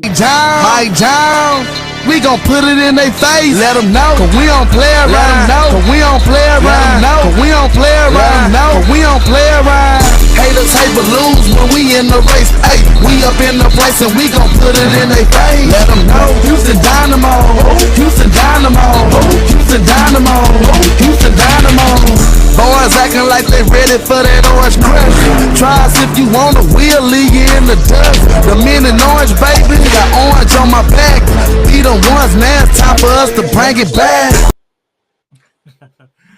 Mike Jones, we gon' put it in they face. Let them know, cause we don't play around. Cause we don't play around. Cause we don't play around. Cause we don't play around. Haters hate but lose when we in the race. Hey, we up in the place and we gon' put it in they face. Let them know, Houston Dynamo, Houston Dynamo, Houston Dynamo, Houston Dynamo. Boys acting like they ready for that orange crush. Try us if you want it, we'll leave you in the dust. The men in orange, baby, got orange on my back. Be the ones, now it's time for us to bring it back.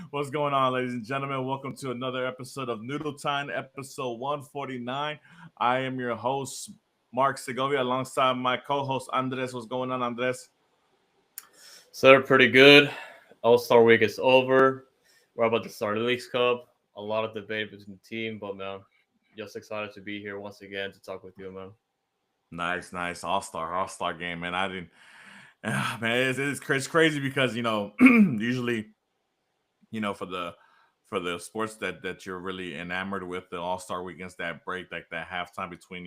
What's going on, ladies and gentlemen? Welcome to another episode of Noodle Time, episode 149. I am your host, Mark Segovia, alongside my co-host, Andres. What's going on, Andres? So pretty good. All-Star week is over. We're about to start the Leagues Cup. A lot of debate between the team, but man, just excited to be here once again to talk with you, man. Nice. All-Star game, man. I didn't, man, it's crazy because, usually, for the sports that you're really enamored with, the All-Star weekends, that break, like that halftime between,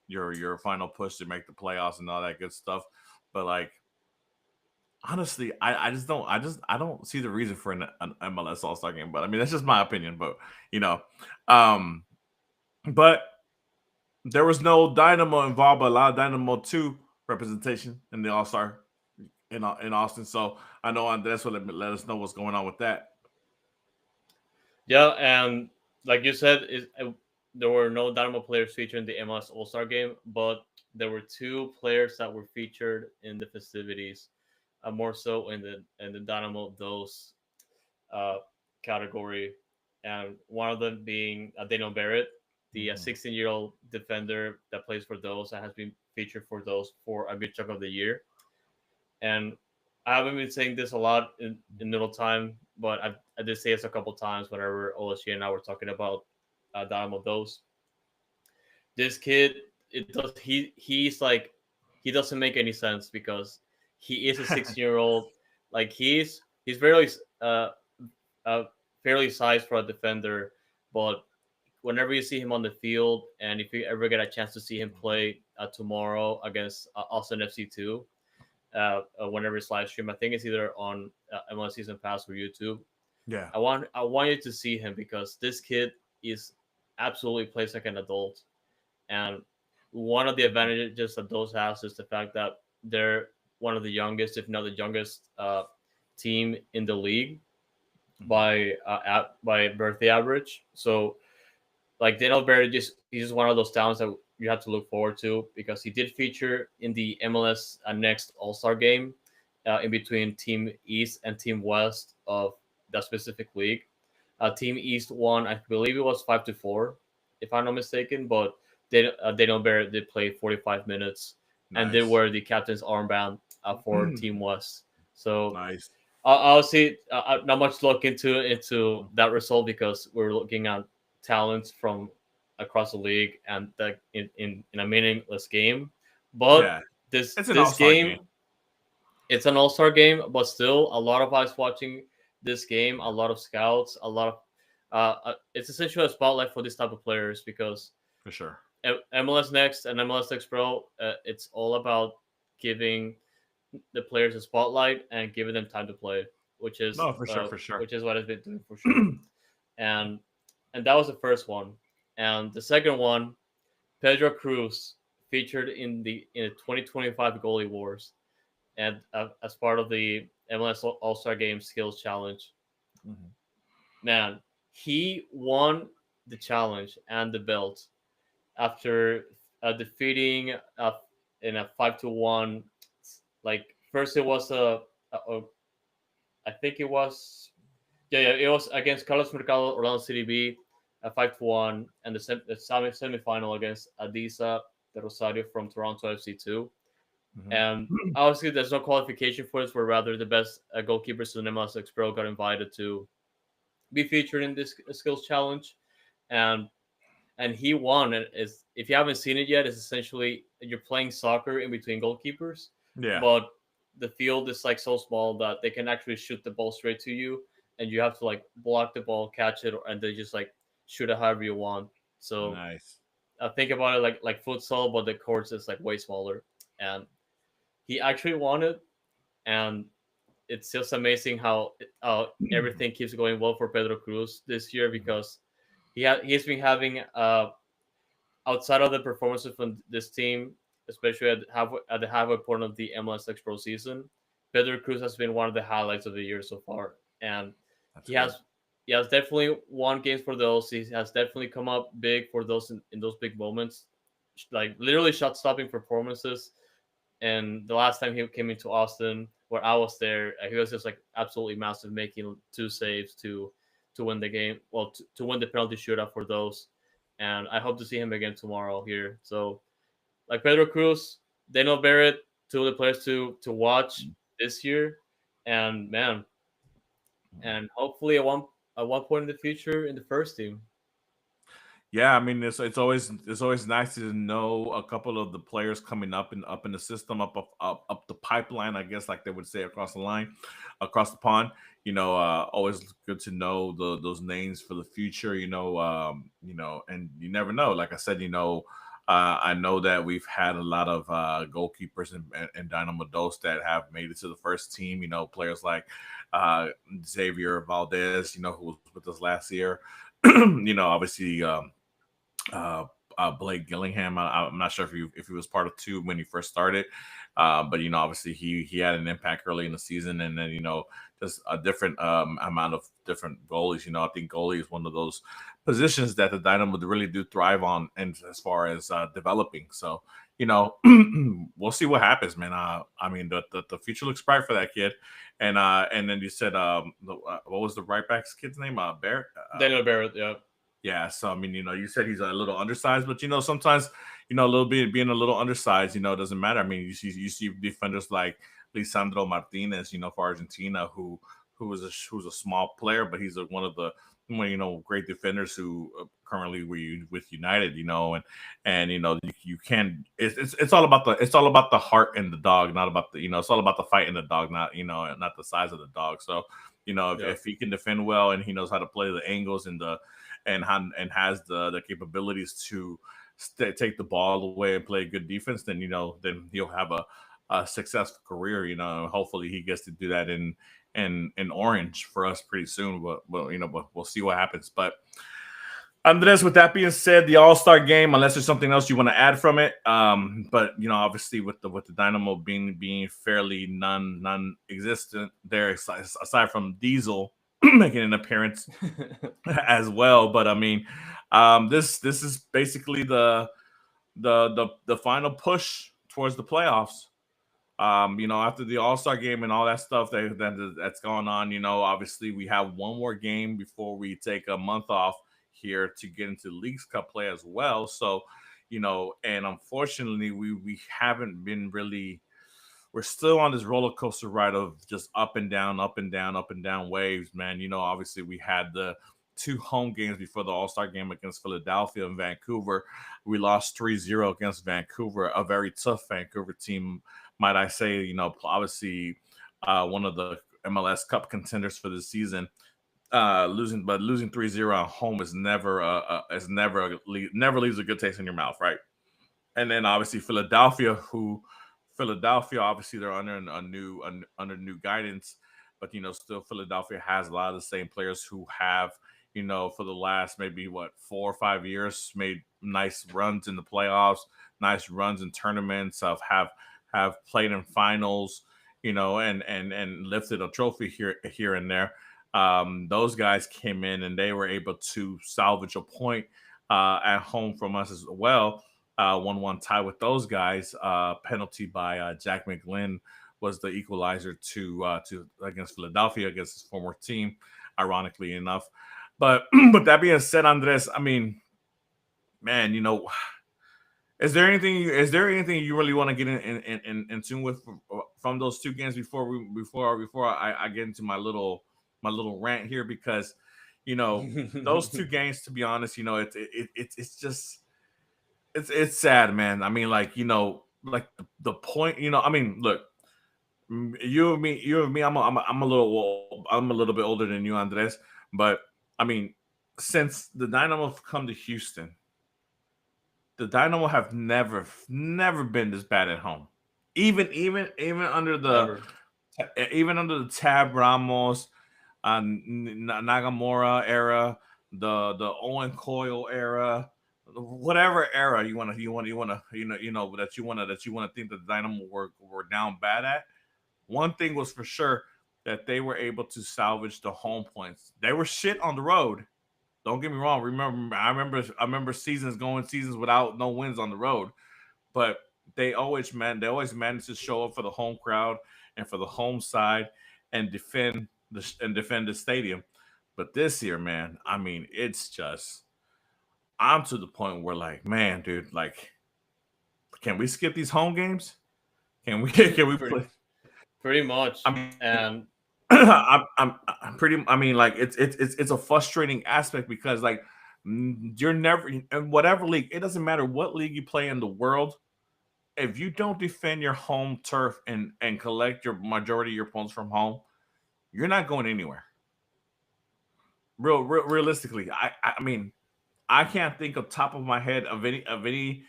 your final push to make the playoffs and all that good stuff. But like, honestly, I don't see the reason for an MLS All Star game. But I mean, that's just my opinion. But you know, um, but there was no Dynamo involved, but a lot of Dynamo two representation in the All Star in Austin. So I know Andres will let us know what's going on with that. Yeah, and like you said, there were no Dynamo players featured in the MLS All-Star game, but there were two players that were featured in the festivities, more so in the Dynamo those uh, category, and one of them being Daniel Barrett, the 16-year-old defender that plays for those that has been featured for those for a good chunk of the year. And I haven't been saying this a lot in Noodle Time, but I did say this a couple times whenever OSG and I were talking about Dynamo Dose. This kid, he's like he doesn't make any sense because he is a 16-year-old. Like he's very uh, uh fairly sized for a defender, but whenever you see him on the field, and if you ever get a chance to see him play tomorrow against Austin FC2, whenever it's live stream, I think it's either on MLS Season Pass or YouTube. Yeah, I want you to see him because this kid is absolutely plays like an adult, and one of the advantages that those has is the fact that they're one of the youngest, if not the youngest, team in the league by birthday average. So like Daniel Barry, he's just one of those talents that you have to look forward to because he did feature in the MLS next All Star game in between Team East and Team West of that specific league. Team East won, I believe it was 5-4, if I'm not mistaken, but Daniel Barrett did play 45 minutes and did nice. wear the captain's armband for Team West. So Nice. I'll see. Not much look into that result because we're looking at talents from across the league and that in a meaningless game. But Yeah, this it's an All this Star game. game, it's an all-star game, but still a lot of eyes watching this game. A lot of scouts, a lot of it's essentially a spotlight for this type of players because For sure. MLS Next and MLS Next Pro, it's all about giving the players a spotlight and giving them time to play, which is No, for sure. what I've been doing for sure. And that was the first one, and the second one, Pedro Cruz featured in the 2025 Goalie Wars, and as part of the MLS All Star Game Skills Challenge. Mhm. Man, he won the challenge and the belt after defeating in a 5-1. Like first, it was I think it was it was against Carlos Mercado, Orlando City B, a 5-1, and the semifinal against Adisa de Rosario from Toronto FC2. Mhm. And obviously, there's no qualification for this, where rather the best goalkeepers in the MLS X Pro got invited to be featured in this skills challenge, and he won. And is if you haven't seen it yet, it's essentially you're playing soccer in between goalkeepers, Yeah, but the field is like so small that they can actually shoot the ball straight to you, and you have to like block the ball, catch it, and they just like shoot it however you want. So nice. think about it like futsal, but the courts is like way smaller. and he actually won it. And it's just amazing how everything keeps going well for Pedro Cruz this year, because he's been having outside of the performances from this team, especially at the halfway point of the MLS Next Pro season, Pedro Cruz has been one of the highlights of the year so far, and That's he good. has he has definitely won games for those. He has definitely come up big for those in those big moments, like literally shot stopping performances. And the last time he came into Austin, where I was there, he was just like absolutely massive, making two saves to win the game. Well, to win the penalty shootout for those. And I hope to see him again tomorrow here. So, like Pedro Cruz, Daniel Barrett, two of the players to watch this year, and man, and hopefully at one point in the future in the first team. Yeah, I mean it's always nice to know a couple of the players coming up in the system, up the pipeline, I guess, like they would say across the line, across the pond. Always good to know those names for the future. And you never know. Like I said, I know that we've had a lot of goalkeepers and Dynamo Dos that have made it to the first team. Players like uh, Xavier Valdez, who was with us last year. Obviously. Uh, Blake Gillingham. I'm not sure if he was part of two when he first started, but obviously he had an impact early in the season, and then just a different amount of different goalies. I think goalie is one of those positions that the Dynamo really do thrive on, and as far as developing. So we'll see what happens, man. I mean the future looks bright for that kid, and then you said what was the right back's kid's name? Barrett. Daniel Barrett, yeah. Yeah, so I mean, you said he's a little undersized, but sometimes, a little bit being a little undersized, doesn't matter. I mean, you see defenders like Lisandro Martinez, for Argentina, who's a small player, but he's one of the great defenders who currently with United, and you can it's all about the heart and the dog, not about the it's all about the fight and the dog, not the size of the dog. So Yeah. if he can defend well and he knows how to play the angles and has the capabilities to take the ball away and play good defense, then he'll have a successful career. Hopefully he gets to do that in Orange for us pretty soon. But we'll see what happens. But Andres, with that being said, the All Star game, unless there's something else you want to add from it, but obviously with the Dynamo being fairly non-existent there, aside from Diesel making an appearance as well. But I mean, this is basically the final push towards the playoffs. After the All Star game and all that stuff that's going on, obviously we have one more game before we take a month off here to get into Leagues Cup play as well. So, and unfortunately, we haven't been really. We're still on this roller coaster ride of just up and down, up and down, up and down waves, man. Obviously we had the two home games before the All-Star game against Philadelphia and Vancouver. We lost 3-0 against Vancouver, a very tough Vancouver team, might I say. Obviously one of the MLS Cup contenders for this season. Losing 3-0 at home is never leaves a good taste in your mouth, right? And then obviously Philadelphia, obviously they're under new guidance, but still Philadelphia has a lot of the same players who have for the last maybe 4 or 5 years made nice runs in the playoffs, nice runs in tournaments, have played in finals, and lifted a trophy here and there. Those guys came in and they were able to salvage a point at home from us as well. 1-1 tie with those guys. Penalty by Jack McGlynn was the equalizer to against Philadelphia, against his former team, ironically enough. But with that being said, Andres, I mean, man, is there anything you really want to get in tune with from those two games before I get into my little rant here? Because those two games, to be honest, it's just it's sad, man. I mean, like like the point, I mean, look, you and me. I'm a little bit older than you, Andres. But I mean, since the Dynamo have come to Houston, the Dynamo have never been this bad at home. even under the Never. even under the Tab Ramos, Nagamura era, the Owen Coyle era, whatever era that you want to think that the Dynamo were down bad at. One thing was for sure that they were able to salvage the home points. They were shit on the road. Don't get me wrong. I remember seasons without no wins on the road, but they always managed to show up for the home crowd and for the home side and defend the stadium. But this year, man, I mean, it's just I'm to the point where like, man, dude, like, can we skip these home games? Can we can we pretty play? pretty much. I mean, And I'm pretty. I mean, like it's a frustrating aspect because like you're never in whatever league. It doesn't matter what league you play in the world. If you don't defend your home turf and collect your majority of your points from home, you're not going anywhere. Realistically, I mean, I can't think of top of my head of any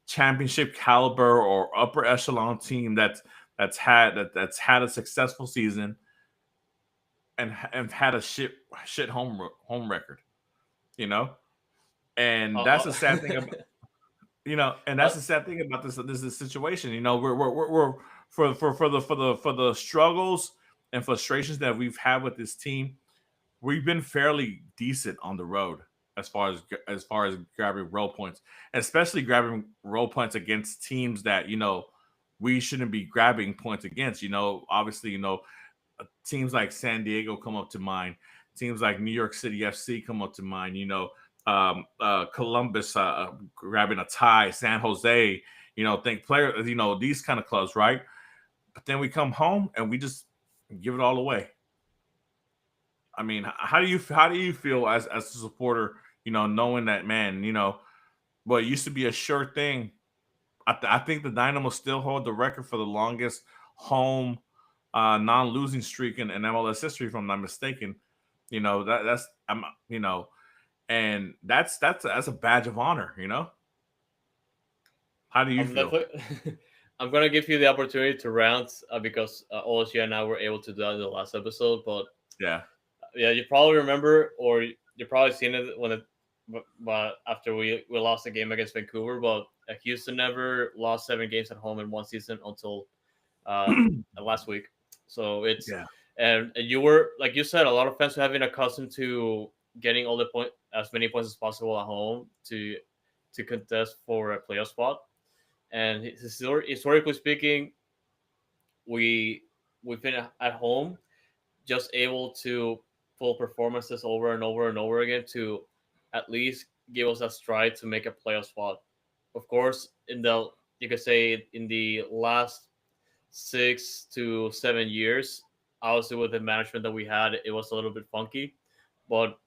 championship caliber or upper echelon team that's had a successful season and had a shit home record, you know. And that's uh, a sad thing about and that's uh, the sad thing about this situation. We're for the struggles and frustrations that we've had with this team. We've been fairly decent on the road as far as grabbing role points, especially grabbing role points against teams that we shouldn't be grabbing points against. Obviously, teams like San Diego come up to mind. Teams like New York City FC come up to mind. Columbus grabbing a tie, San Jose. Think player. These kind of clubs, right? But then we come home and we just give it all away. I mean, how do you feel as a supporter? Knowing that, man. What used to be a sure thing. I think the Dynamo still hold the record for the longest home non-losing streak in MLS history, if I'm not mistaken. That's and that's a badge of honor. How do you I'm feel? definitely. I'm gonna give you the opportunity to rant because OSU and I were able to do that in the last episode. But Yeah, yeah, you probably remember, or you probably seen it when but after we lost the game against Vancouver. But Houston never lost 7 games at home in one season until uh, last week. So it's yeah, and you were like you said, a lot of fans have been accustomed to getting all the point as many points as possible at home to contest for a playoff spot. And historically speaking, we we've been at home just able to pull performances over and over and over again to at least give us a stride to make a playoff spot. Of course, in the you could say in the last 6 to 7 years, obviously with the management that we had, it was a little bit funky. But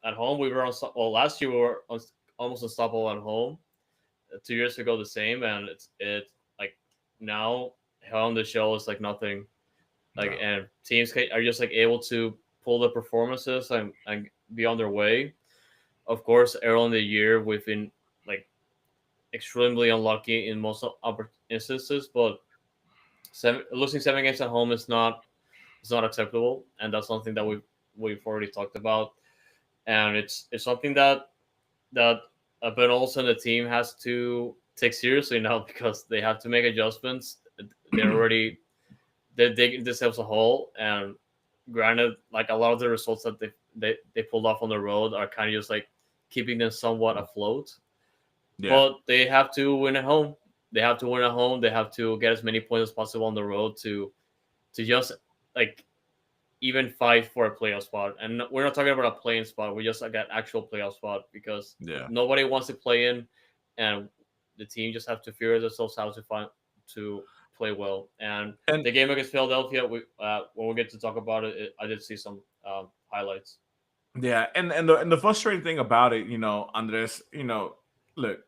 at home, we were on. Well, last year we were almost unstoppable at home. 2 years ago, the same, and it's like now Hell on the Show is like nothing. Like yeah, and teams are just like able to pull the performances and be on their way. Of course, early in the year we've been like extremely unlucky in most instances, but losing 7 games at home is not acceptable, and that's something that we've already talked about, and it's something that Ben Olsen the team has to take seriously now because they have to make adjustments. They're already they're digging themselves a hole, and granted, like a lot of the results that they pulled off on the road are kind of just like keeping them somewhat afloat. yeah, But they have to win at home. They have to win at home. They have to get as many points as possible on the road to just like even fight for a playoff spot. And we're not talking about a playing spot. We just like an actual playoff spot because yeah. nobody wants to play in, and the team just have to figure themselves out to play well. And And the game against Philadelphia, when we get to talk about I did see some highlights. yeah, and the frustrating thing about it, Andres, look,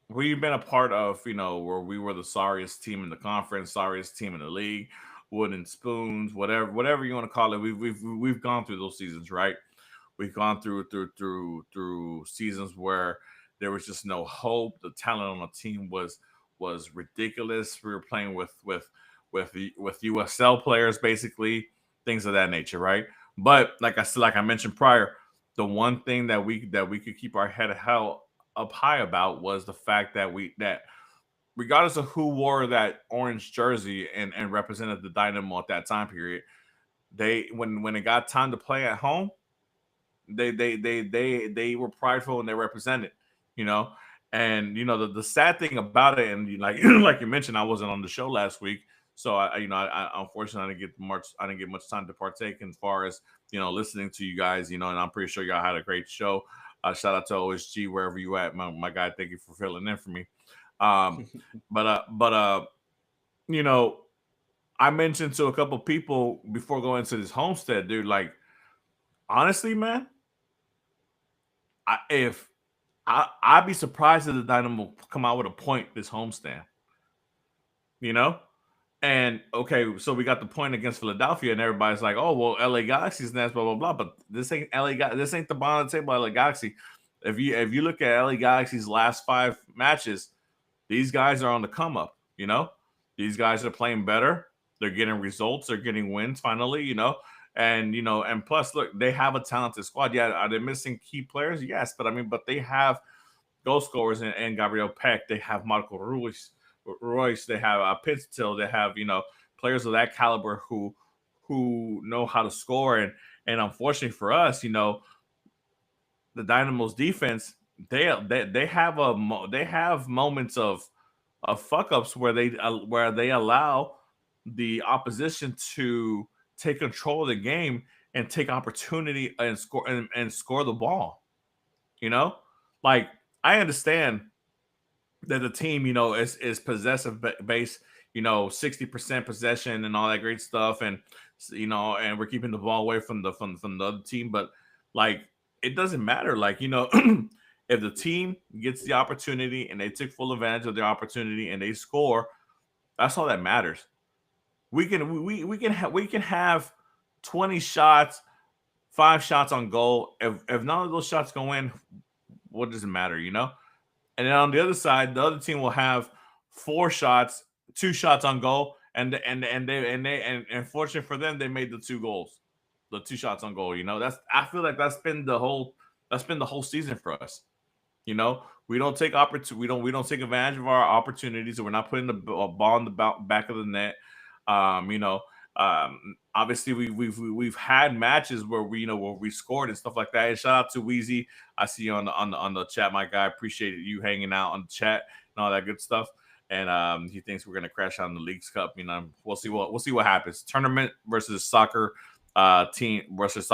we've been a part of, where we were the sorriest team in the conference, sorriest team in the league, wooden spoons, whatever you want to call it. We've gone through those seasons, right? We've gone through seasons where there was just no hope. The talent on the team was was ridiculous. We were playing with USL players, basically things of that nature, right? But like I mentioned prior, the one thing that we could keep our head held up high about was the fact that regardless of who wore that orange jersey and represented the Dynamo at that time period, they when it got time to play at home, they were prideful and they represented, you know. And the sad thing about it, and like like you mentioned, I wasn't on the show last week, so I unfortunately I didn't get much time to partake as far as listening to you guys, and I'm pretty sure y'all had a great show. Shout out to OSG wherever you at, my guy. Thank you for filling in for me. Um, but you know, I mentioned to a couple people before going to this homestead, dude. Like honestly, man, if I'd be surprised if the Dynamo come out with a point this homestand. You know, and okay, so we got the point against Philadelphia, and everybody's like, "Oh, well, LA Galaxy's next, blah blah blah." But this ain't this ain't the bottom of the table. LA Galaxy. If you look at LA Galaxy's last 5 matches, these guys are on the come up. These guys are playing better. They're getting results. They're getting wins finally. And plus, look, they have a talented squad. Yeah, are they missing key players? Yes, but they have goal scorers and Gabriel Peck. They have Marco Royce. They have Pitstill. They have players of that caliber who know how to score. And unfortunately for us, the Dynamo's defense, they have moments of fuck ups where they allow the opposition to take control of the game and take opportunity and score the ball. You know, like I understand that the team, is possessive base, 60% possession and all that great stuff, and we're keeping the ball away from the other team, but like it doesn't matter. Like if the team gets the opportunity and they took full advantage of the opportunity and they score, that's all that matters. We can have 20 shots, 5 shots on goal. If none of those shots go in, what does it matter, And then on the other side, the other team will have 4 shots, 2 shots on goal, and fortunate for them, they made the 2 goals, the 2 shots on goal. I feel like that's been the whole season for us. We don't take we don't take advantage of our opportunities, and we're not putting the ball in the back of the net. Um, you know, Obviously we've had matches where we scored and stuff like that. And shout out to Wheezy. I see you on the chat, my guy. Appreciate you hanging out on the chat and all that good stuff. And he thinks we're gonna crash out in the Leagues Cup. We'll see what happens. Tournament versus soccer team versus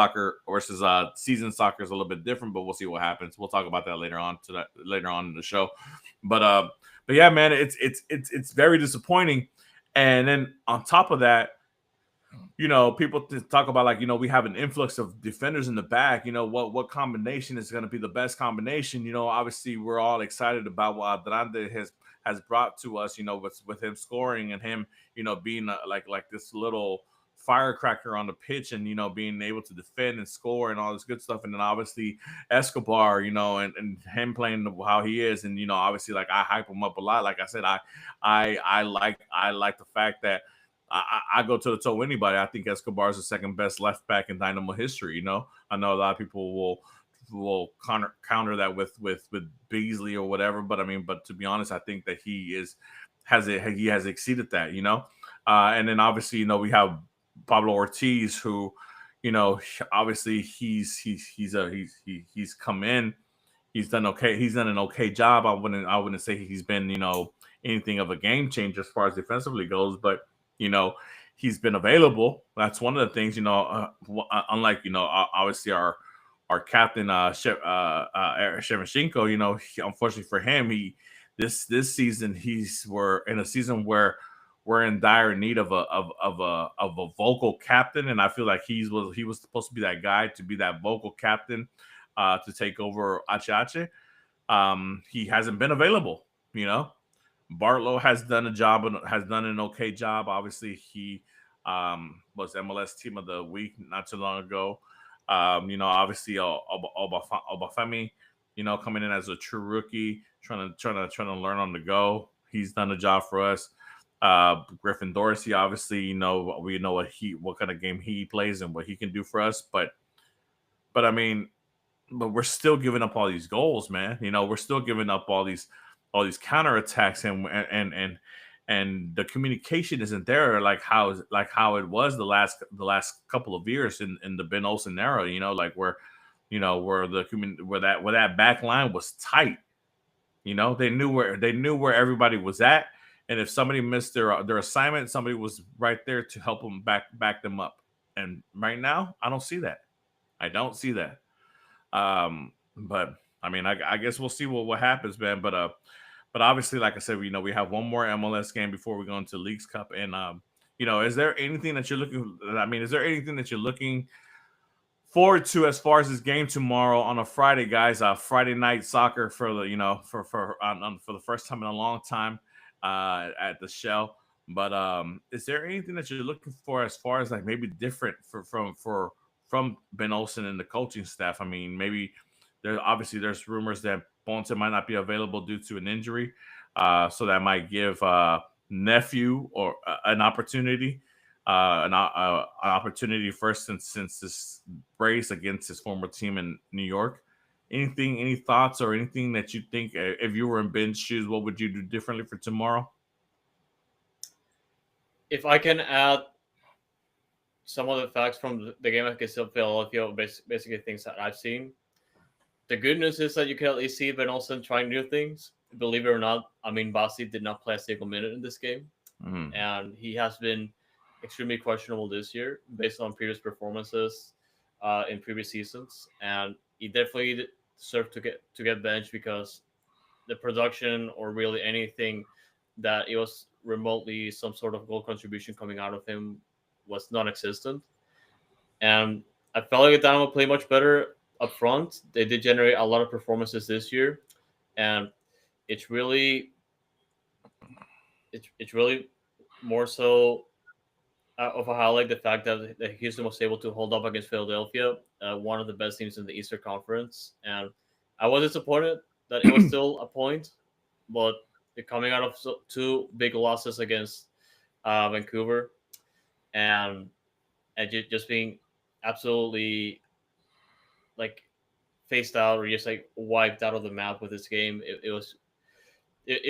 season soccer is a little bit different, but we'll see what happens. We'll talk about that later on in the show. But yeah, man, it's very disappointing. And then on top of that, people talk about we have an influx of defenders in the back. What combination is going to be the best combination? Obviously we're all excited about what Adelante has brought to us. With him scoring and him, being like this little firecracker on the pitch, and being able to defend and score and all this good stuff. And then obviously Escobar, and him playing how he is, and obviously I hype him up a lot. Like I said, I like the fact that I go to the toe with anybody. I think Escobar is the second best left back in Dynamo history. I know a lot of people will counter that with Beasley or whatever, but to be honest, I think that he has exceeded that. And then obviously we have Pablo Ortiz, who obviously he's come in, he's done okay, he's done an okay job. I wouldn't say he's been anything of a game changer as far as defensively goes, but he's been available. That's one of the things. Unlike obviously our captain Shevchenko. Unfortunately for him, this season we're in a season where we're in dire need of a vocal captain, and I feel like he was supposed to be that guy, to be that vocal captain, to take over Achache. He hasn't been available. Bartlow has done an okay job. Obviously, he was MLS Team of the Week not too long ago. Obviously, Obafemi, coming in as a true rookie, trying to learn on the go. he's done a job for us. Griffin Dorsey, obviously, we know what kind of game he plays and what he can do for us. But I mean, but we're still giving up all these goals, man. We're still giving up all these counterattacks, and the communication isn't there like how it was the last couple of years in the Ben Olsen era. Like where that back line was tight. They knew where everybody was at, and if somebody missed their assignment, somebody was right there to help them back them up. And right now, I don't see that. I don't see that. But I mean, I guess we'll see what happens, man. But obviously, like I said, we have one more MLS game before we go into Leagues Cup, and is there anything that you're looking? I mean, is there anything that you're looking forward to as far as this game tomorrow on a Friday, guys? Friday night soccer for the for the first time in a long time at the Shell. But is there anything that you're looking for as far as like maybe different from Ben Olsen and the coaching staff? I mean, maybe there's rumors that Bonte might not be available due to an injury, so that might give nephew or an opportunity. An opportunity first since this brace against his former team in New York. Any thoughts or anything that you think if you were in Ben's shoes, what would you do differently for tomorrow? If I can add some of the facts from the game against Philadelphia, basically things that I've seen. The good news is that you can at least see Ben Olsen trying new things. Believe it or not, I mean, Basi did not play a single minute in this game, and he has been extremely questionable this year based on previous performances in previous seasons, and he definitely deserved to get benched because the production or really anything that it was remotely some sort of goal contribution coming out of him was non-existent. And I felt like Dynamo played much better up front. They did generate a lot of performances this year, and it's really more so of a highlight the fact that Houston was able to hold up against Philadelphia, one of the best teams in the Eastern Conference. And I was disappointed that it was still a point, but coming out of two big losses against Vancouver and just being absolutely like faced out or just like wiped out of the map with this game, it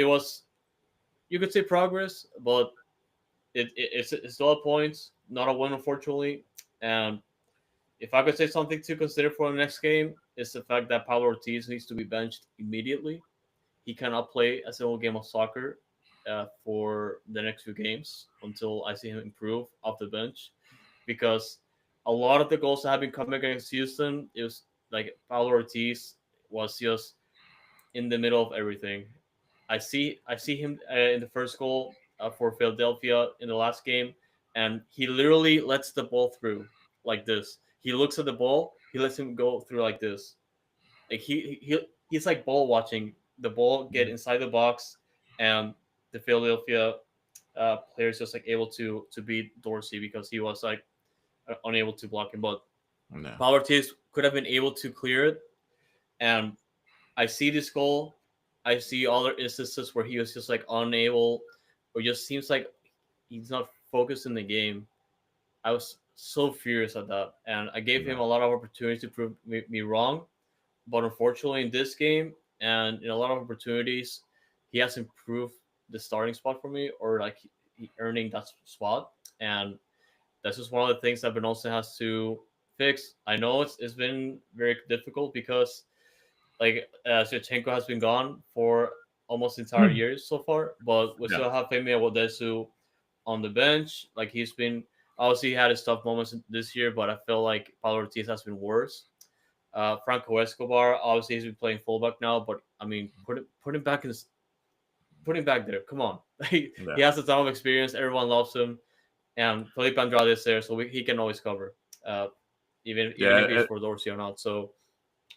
was you could say progress, but it's still a point, not a win, unfortunately. And if I could say something to consider for the next game, it's the fact that Pablo Ortiz needs to be benched immediately. He cannot play a single game of soccer for the next few games until I see him improve off the bench, because a lot of the goals that have been coming against Houston, it was like Pablo Ortiz was just in the middle of everything. I see him in the first goal for Philadelphia in the last game, and he literally lets the ball through like this. He looks at the ball, he lets him go through like this. Like he's like ball watching the ball get inside the box, and the Philadelphia players just like able to beat Dorsey because he was like unable to block him. But No. Pablo Ortiz could have been able to clear it, and I see this goal. I see other instances where he was just like unable, or just seems like he's not focused in the game. I was so furious at that, and I gave him a lot of opportunities to prove me wrong. But unfortunately, in this game and in a lot of opportunities, he has improved the starting spot for me, or like he earning that spot. And that's just one of the things that Ben Olsen has to fix. I know it's been very difficult because like Shevchenko has been gone for almost the entire year so far, but we still have Femi Awodesu on the bench. Like he's been obviously he had his tough moments this year, but I feel like Paulo Ortiz has been worse. Franco Escobar obviously he's been playing fullback now, but I mean put him back there. Come on, he has a ton of experience. Everyone loves him, and Felipe Andrade is there, so he can always cover, even if he's for Dorsey or not. So.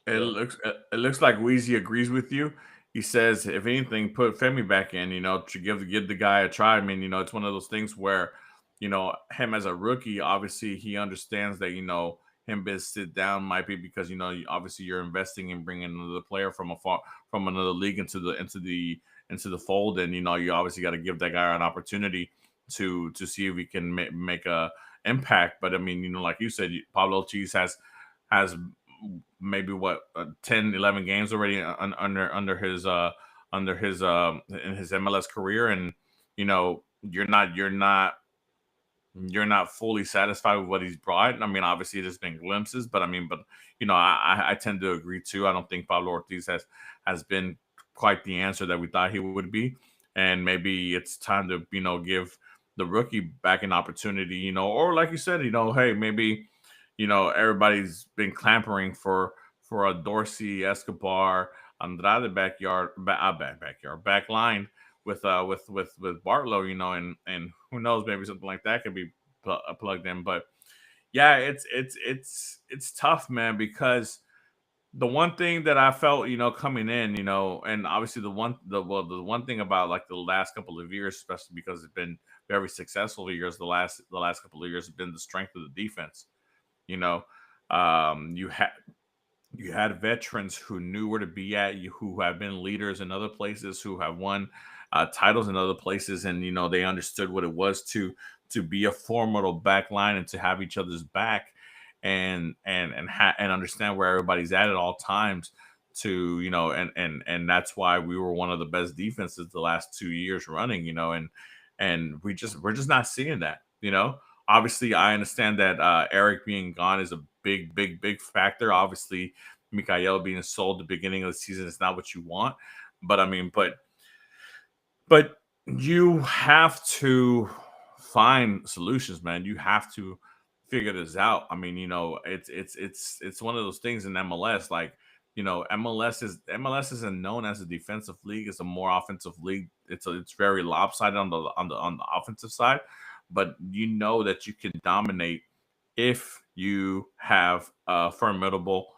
It looks like Weezy agrees with you. He says, if anything, put Femi back in, to give the guy a try. I mean, it's one of those things where, him as a rookie, obviously he understands that, him being sit down might be because, obviously you're investing in bringing another player from another league into the into the fold, and you obviously got to give that guy an opportunity to see if he can make a impact. But I mean, like you said, Pablo Cheese has maybe what 10, 11 games already under his in his MLS career, and you're not fully satisfied with what he's brought. I mean, obviously, there's been glimpses, but I mean, I tend to agree too. I don't think Pablo Ortiz has been quite the answer that we thought he would be, and maybe it's time to give the rookie back an opportunity, or like you said, hey, maybe everybody's been clamoring for a Dorsey, Escobar, Andrade back line with Bartlow, and who knows, maybe something like that could be plugged in. But yeah, it's tough, man, because the one thing that I felt, coming in, and obviously the one thing about like the last couple of years, especially because it's been very successful years, the last couple of years have been the strength of the defense. You know, you had veterans who knew where to be at, who have been leaders in other places, who have won titles in other places, and they understood what it was to be a formidable back line and to have each other's back, and understand where everybody's at all times. To and that's why we were one of the best defenses the last 2 years running. And we're just not seeing that. Obviously, I understand that Eric being gone is a big, big, big factor. Obviously, Mikael being sold at the beginning of the season is not what you want. But I mean, but you have to find solutions, man. You have to figure this out. I mean, it's one of those things in MLS. Like, MLS isn't known as a defensive league. It's a more offensive league. It's very lopsided on the offensive side, but that you can dominate if you have a formidable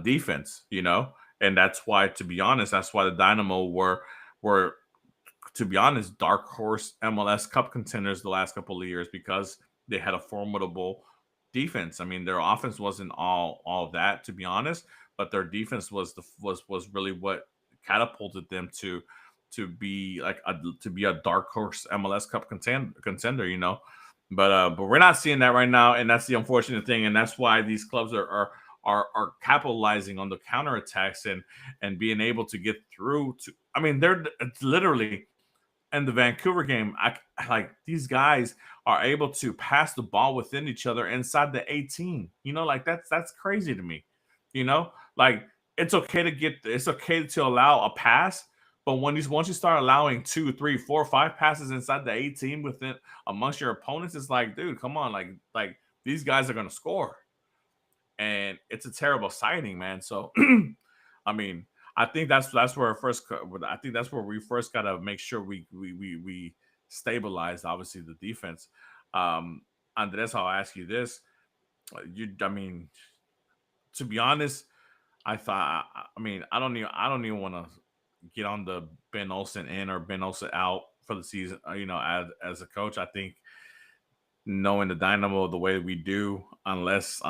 defense. And that's why, to be honest, that's why the Dynamo were to be honest, dark horse MLS Cup contenders the last couple of years, because they had a formidable defense. I mean, their offense wasn't all that, to be honest, but their defense was really what catapulted them to be a dark horse MLS Cup contender. But we're not seeing that right now, and that's the unfortunate thing, and that's why these clubs are capitalizing on the counterattacks and being able to get through to. I mean, it's literally in the Vancouver game. Like, these guys are able to pass the ball within each other inside the 18. Like, that's crazy to me. Like, it's okay to allow a pass, but once you start allowing 2, 3, 4, 5 passes inside the 18 within amongst your opponents, it's like, dude, come on, like these guys are gonna score, and it's a terrible sighting, man. So, I mean, I think that's where I think that's where we first got to make sure we stabilize, obviously, the defense. Um, Andres, I'll ask you this: I mean, to be honest, I mean, I don't even want to get on the Ben Olsen in or Ben Olsen out for the season. As a coach, I think knowing the Dynamo the way we do, unless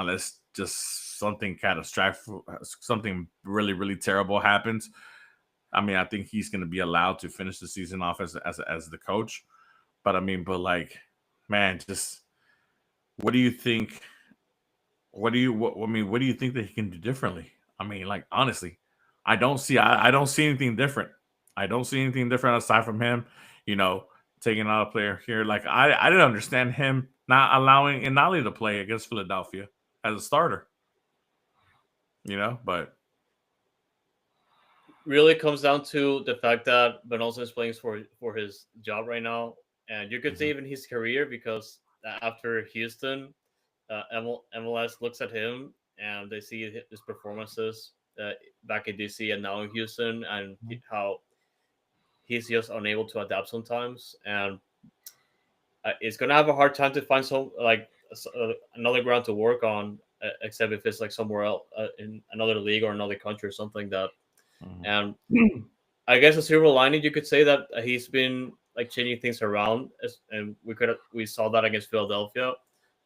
just something catastrophic, something really, really terrible happens. I mean, I think he's going to be allowed to finish the season off as the coach. But I mean, like, man, just what do you think? What do you think that he can do differently? I mean, like, honestly, I don't see anything different. I don't see anything different aside from him, you know, taking out a player here. Like, I didn't understand him not allowing Inali to play against Philadelphia as a starter. But Really comes down to the fact that Ben Olsen is playing for his job right now, and you could say mhm, even his career, because after Houston, MLS looks at him and they see his performances back in DC and now in Houston, and mhm, how he's just unable to adapt sometimes, and it's gonna have a hard time to find another ground to work on, except if it's like somewhere else, in another league or another country or something like that. mhm, And I guess a silver lining, you could say that he's been like changing things around, and we saw that against Philadelphia.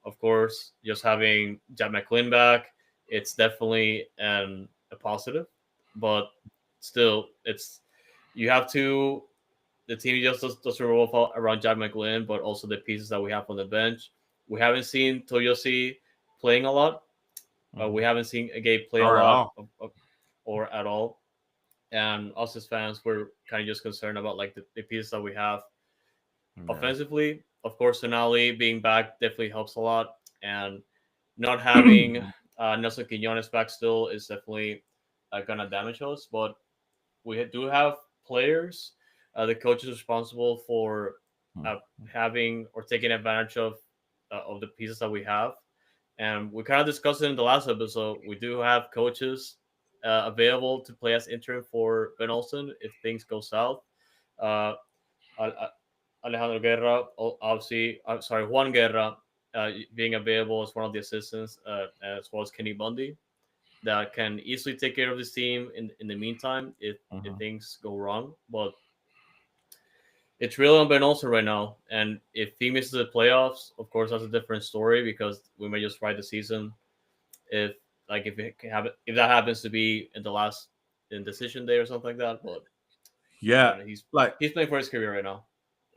Of course, just having Jack McLean back, it's definitely a positive, but still, you have to the team just doesn't revolve around Jack McGlynn, but also the pieces that we have on the bench. We haven't seen Toyosi playing a lot. We Mhm. haven't seen a Gabe play a Or at lot all. or at all. And us as fans, we're kind of just concerned about like the pieces that we have Yeah. offensively. Of course, Sonali being back definitely helps a lot, and not having Nelson Quinones back still is definitely gonna damage us. But we do have players. The coach is responsible for uh, having or taking advantage of the pieces that we have, and we kind of discussed it in the last episode. We do have coaches available to play as interim for Ben Olsen if things go south. Uh, Alejandro Guerra, obviously, I'm sorry, Juan Guerra being available as one of the assistants, as well as Kenny Bundy, that can easily take care of this team in the meantime if Mhm. things go wrong. But it's really on Ben Olsen right now, and if he misses the playoffs, of course that's a different story because we may just ride the season. If if that happens to be in the last in decision day or something like that, but I Yeah, don't know, like he's playing for his career right now.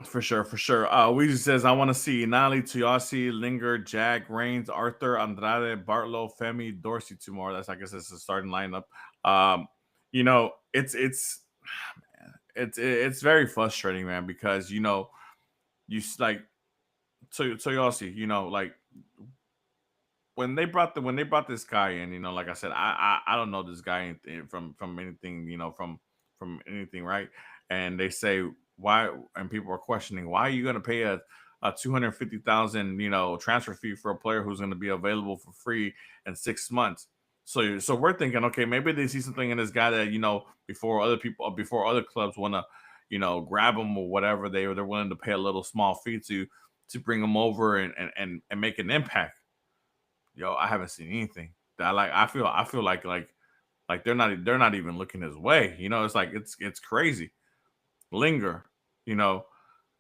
for sure, for sure. Weezy says, I want to see Nali, Tuyasi, Linger, Jack, Reigns, Arthur, Andrade, Bartlow, Femi, Dorsey tomorrow. That's, I guess, it's the starting lineup. You know, it's very frustrating, man, because like Tuyasi, like when they brought this guy in, like I said, I don't know this guy from anything, from anything, right? And they say why, and people are questioning why are you going to pay a 250,000 transfer fee for a player who's going to be available for free in 6 months. So we're thinking, okay, maybe they see something in this guy that before other clubs want to grab him or whatever, they're willing to pay a little small fee to bring him over and make an impact. Yo, I haven't seen anything. I feel like they're not even looking his way. It's like it's crazy. Linger, you know,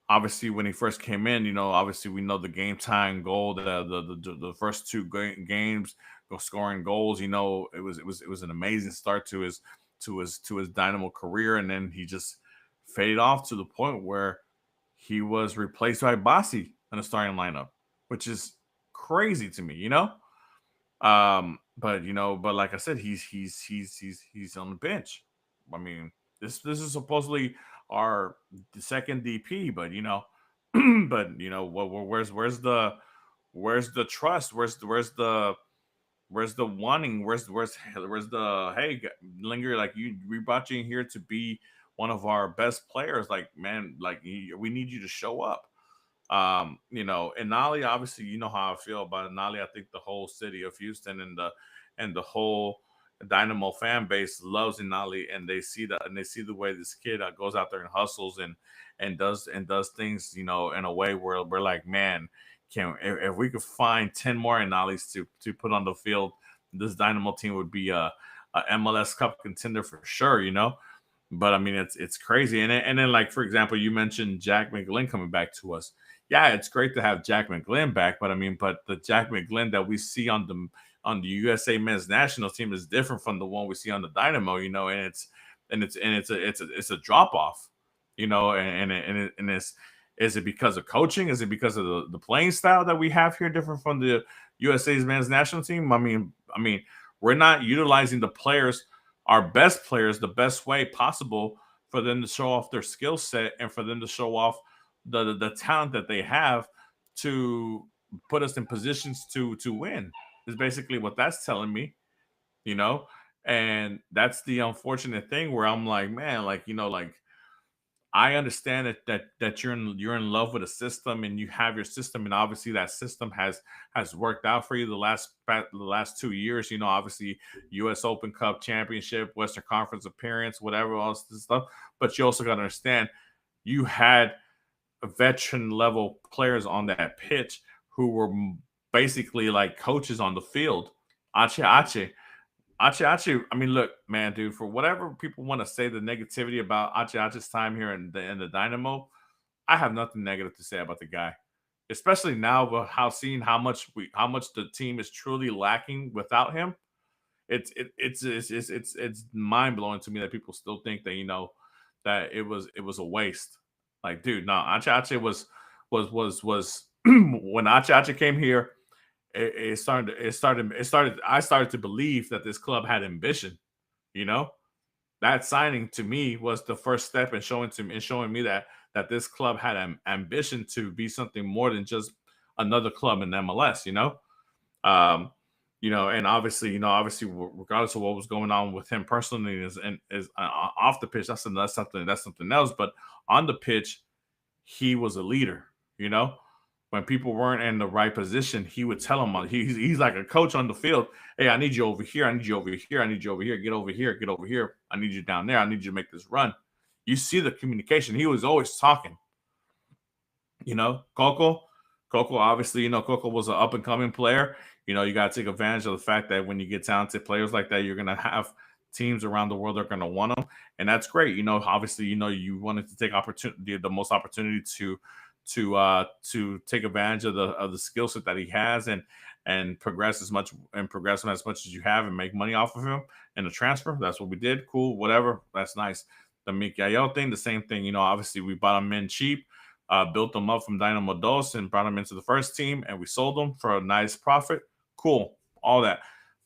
obviously when he first came in, obviously we know the game time goal, the first two games, scoring goals. It was an amazing start to his Dynamo career, and then he just faded off to the point where he was replaced by Bassi in the starting lineup, which is crazy to me. But like I said, he's on the bench. I mean, this is supposedly our the second DP, but where's the trust? Where's the wanting? Where's the hey Linger? Like we brought you in here to be one of our best players. Like man, like we need you to show up. And Nolly, obviously, you know how I feel about Nolly. I think the whole city of Houston and the whole Dynamo fan base loves Inali, and they see the way this kid goes out there and hustles and does things, in a way where we're like, man, can if we could find 10 more Inalis to put on the field, this Dynamo team would be a MLS Cup contender for sure. But I mean, it's crazy, and then like for example, you mentioned Jack McGlynn coming back to us. Yeah, it's great to have Jack McGlynn back, but I mean, but the Jack McGlynn that we see on the USA men's national team is different from the one we see on the Dynamo, and it's a drop off, and it's is it because of coaching? Is it because of the playing style that we have here different from the USA's men's national team? I mean, we're not utilizing the players, our best players, the best way possible for them to show off their skill set and for them to show off the talent that they have to put us in positions to win. Is basically what that's telling me, you know. And that's the unfortunate thing where I'm like, man, like like I understand that you're in love with a system and you have your system, and obviously that system has worked out for you the last 2 years. Obviously U.S. Open Cup championship, Western Conference appearance, whatever else this stuff. But you also got to understand you had veteran level players on that pitch who were basically like coaches on the field. Ache Ache. Achi, I mean, look, man, dude, for whatever people want to say the negativity about Achi's time here in the Dynamo, I have nothing negative to say about the guy. Especially now with seeing how much the team is truly lacking without him. It's mind blowing to me that people still think that that it was a waste. Like, dude, no, Ache was when Ache came here, I started to believe that this club had ambition, you know? That signing to me was the first step in showing me that this club had ambition to be something more than just another club in MLS, um, and obviously, regardless of what was going on with him personally is off the pitch, that's something else. But on the pitch, he was a leader. You know, when people weren't in the right position, he would tell them. He's like a coach on the field. Hey, I need you over here. I need you over here. I need you over here. Get over here. Get over here. I need you down there. I need you to make this run. You see the communication. He was always talking. Coco. Coco, obviously, Coco was an up and coming player. You got to take advantage of the fact that when you get talented players like that, you're going to have teams around the world that are going to want them. And that's great. Obviously, you wanted to take opportunity, the most opportunity to take advantage of the skill set that he has and progress him as much as you have and make money off of him in the transfer. That's what we did. Cool, whatever. That's nice. The Mikael thing, the same thing. Obviously we bought him in cheap, built them up from Dynamo Dos and brought them into the first team, and we sold them for a nice profit. Cool, all that.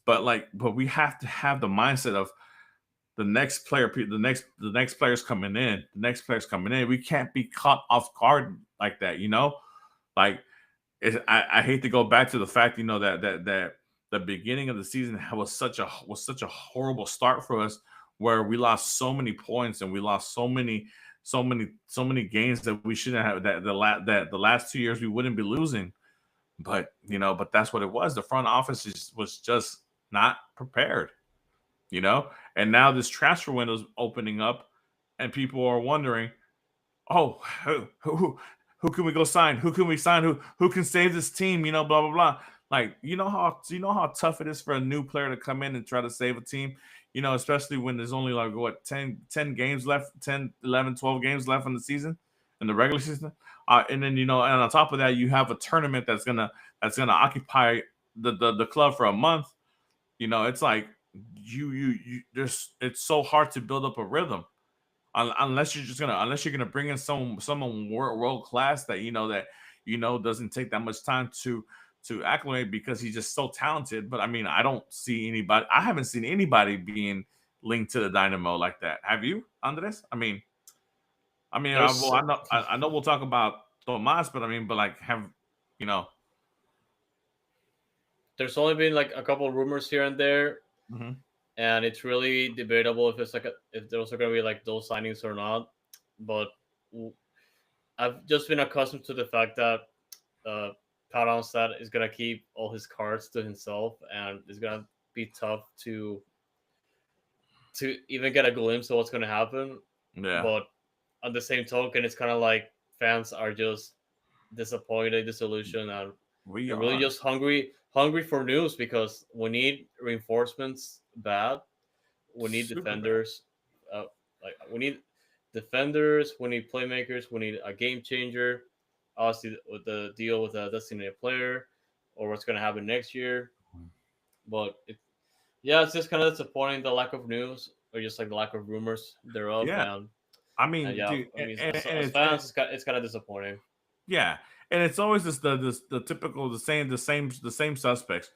But we have to have the mindset of the next players coming in. The next players coming in. We can't be caught off guard like that. Like I hate to go back to the fact, that the beginning of the season was such a horrible start for us, where we lost so many points and we lost so many games that we shouldn't have, that the last 2 years we wouldn't be losing. But that's what it was. The front office was just not prepared, you know. And now this transfer window is opening up, and people are wondering, oh, who can we go sign? Who can we sign? Who can save this team? Blah blah blah. Like, you know how tough it is for a new player to come in and try to save a team. Especially when there's only like what 10 games left, 10, 11, 12 games left in the season, in the regular season. And then and on top of that, you have a tournament that's gonna occupy the club for a month. It's like you there's it's so hard to build up a rhythm, unless you're gonna bring in someone world class that doesn't take that much time to acclimate, because he's just so talented. But I mean, I haven't seen anybody being linked to the Dynamo like that. Have you, Andres? I mean, There's well, I know we'll talk about Tomas, but I mean, but like, you know, there's only been like a couple rumors here and there, mhm. and it's really debatable if if those are gonna be like those signings or not. But w- I've just been accustomed to the fact that uh, Pat Onstad is gonna keep all his cards to himself, and it's gonna be tough to even get a glimpse of what's gonna happen. Yeah, But on the same token, it's kind of like fans are just disappointed, disillusioned, and we they're really are just hungry for news, because we need reinforcements bad. We need super bad. defenders. We need defenders. We need playmakers. We need a game changer. Obviously, with the deal with a designated player, or what's going to happen next year. But yeah, it's just kind of disappointing, the lack of news, or just like the lack of rumors thereof. Yeah, I And mean, yeah, dude, I mean, and, and as it's and fans, it's kind of disappointing. yeah, and it's always the typical the same suspects.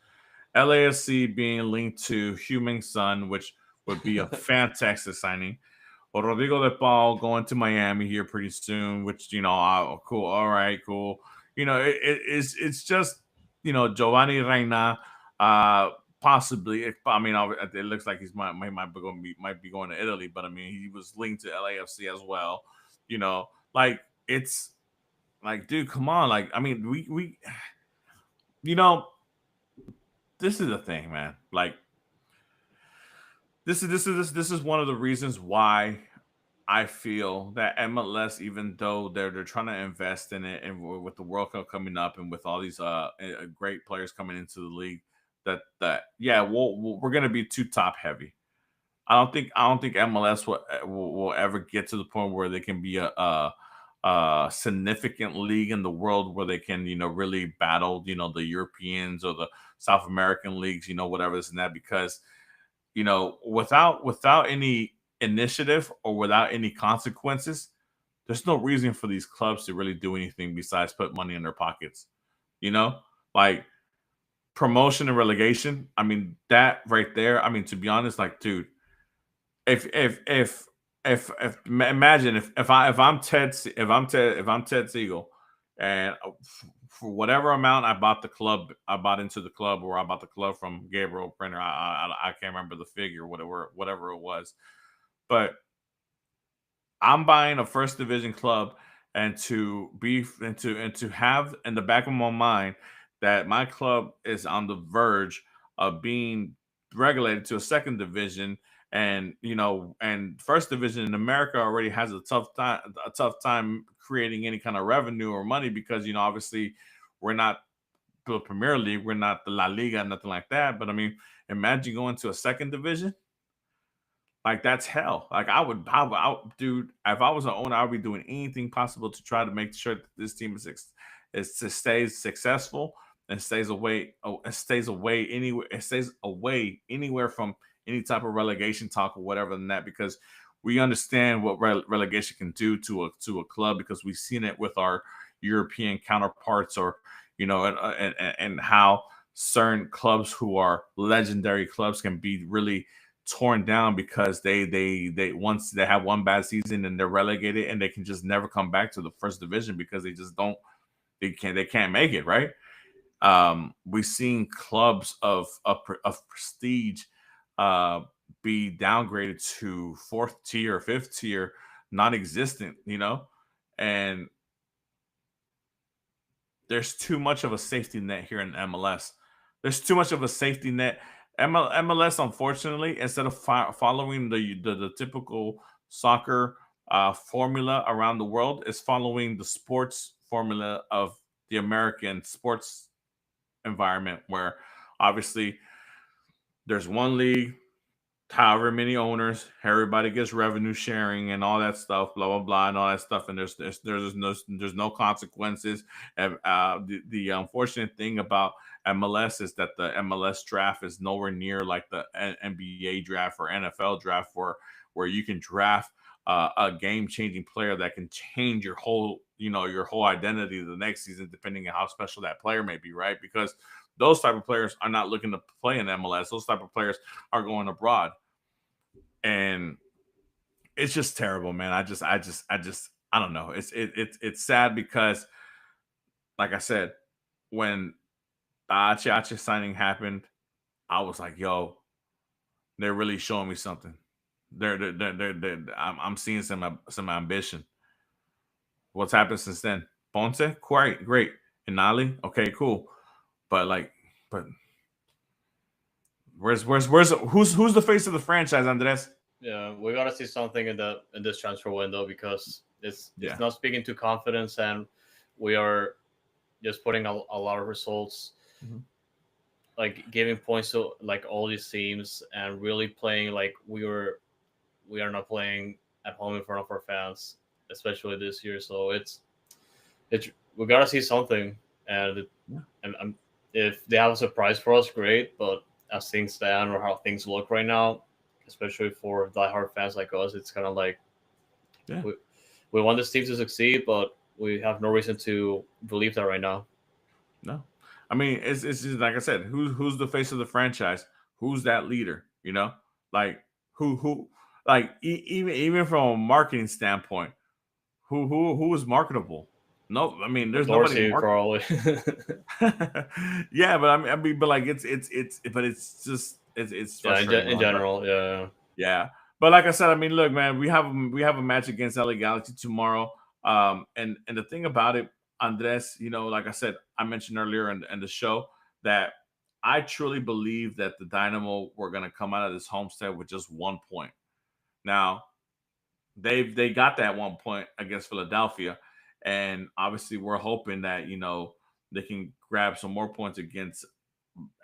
LAFC being linked to Huming Sun, which would be a fantastic signing. Or Rodrigo de Paul going to Miami here pretty soon, which cool, all right, cool. It's just Giovanni Reina, possibly. I mean, it looks like might be going to Italy, but I mean, he was linked to LAFC as well. Like, it's like, dude, come on, like, I mean, we you know this is the thing, man. Like, this is one of the reasons why I feel that MLS, even though they're trying to invest in it, and with the World Cup coming up, and with all these great players coming into the league, that yeah, we're gonna be too top heavy. I don't think MLS will ever get to the point where they can be a significant league in the world, where they can really battle the Europeans or the South American leagues, whatever this and that, because without any initiative or without any consequences, there's no reason for these clubs to really do anything besides put money in their pockets. You know, like promotion and relegation. I mean, that right there. I mean, to be honest, like, dude, if imagine if I'm Ted Siegel, and for whatever amount I bought into the club, or I bought the club from Gabriel Brenner. I can't remember the figure, whatever it was, but I'm buying a first division club, and to have in the back of my mind that my club is on the verge of being regulated to a second division. And and first division in America already has a tough time creating any kind of revenue or money, because obviously we're not the Premier League, we're not the La Liga, nothing like that. But I mean, imagine going to a second division. Like, that's hell. Like, dude, if I was an owner, I would be doing anything possible to try to make sure that this team stays successful, and stays away anywhere from any type of relegation talk or whatever than that, because we understand what relegation can do to a club, because we've seen it with our European counterparts, or and how certain clubs who are legendary clubs can be really torn down, because they once they have one bad season and they're relegated, and they can just never come back to the first division, because they can't make it, right. We've seen clubs of prestige uh be downgraded to fourth tier, fifth tier, non-existent, and there's too much of a safety net here in MLS. There's too much of a safety net. MLS, unfortunately, instead of following the typical soccer formula around the world, is following the sports formula of the American sports environment, where obviously there's one league, however many owners, everybody gets revenue sharing and all that stuff, blah blah blah, and all that stuff. And there's no consequences. And the unfortunate thing about MLS is that the MLS draft is nowhere near like the NBA draft or NFL draft, where you can draft a game changing player that can change your whole identity the next season, depending on how special that player may be, right? Because those type of players are not looking to play in MLS. Those type of players are going abroad, and it's just terrible, man. I don't know. It's sad, because, like I said, when the Achi signing happened, I was like, yo, they're really showing me something. I'm seeing some ambition. What's happened since then? Ponce, great. Inali, okay, cool. But like, but who's the face of the franchise, Andres? Yeah, we gotta see something in this transfer window, because it's Yeah. not speaking to confidence, and we are just putting a lot of results, Mhm. like giving points to like all these teams, and really playing like we are not playing at home in front of our fans, especially this year. So it's we gotta see something, and Yeah. if they have a surprise for us, great. But as things stand, or how things look right now, especially for diehard fans like us, it's kind of like Yeah. we, we want this team to succeed, but we have no reason to believe that right now. No, I mean, it's just like I said. Who's the face of the franchise? Who's that leader? Like, who like even from a marketing standpoint, who is marketable? No, I mean, there's nobody Dorsey market. probably. Yeah, but I mean, but like but it's just it's Yeah, frustrating. in general, yeah. Yeah, but like I said, I mean, look, man, we have a match against LA Galaxy tomorrow. And the thing about it, Andres, like I said, I mentioned earlier in the show that I truly believe that the Dynamo were going to come out of this homestand with just 1 point. Now they got that 1 point against Philadelphia, and obviously we're hoping that they can grab some more points against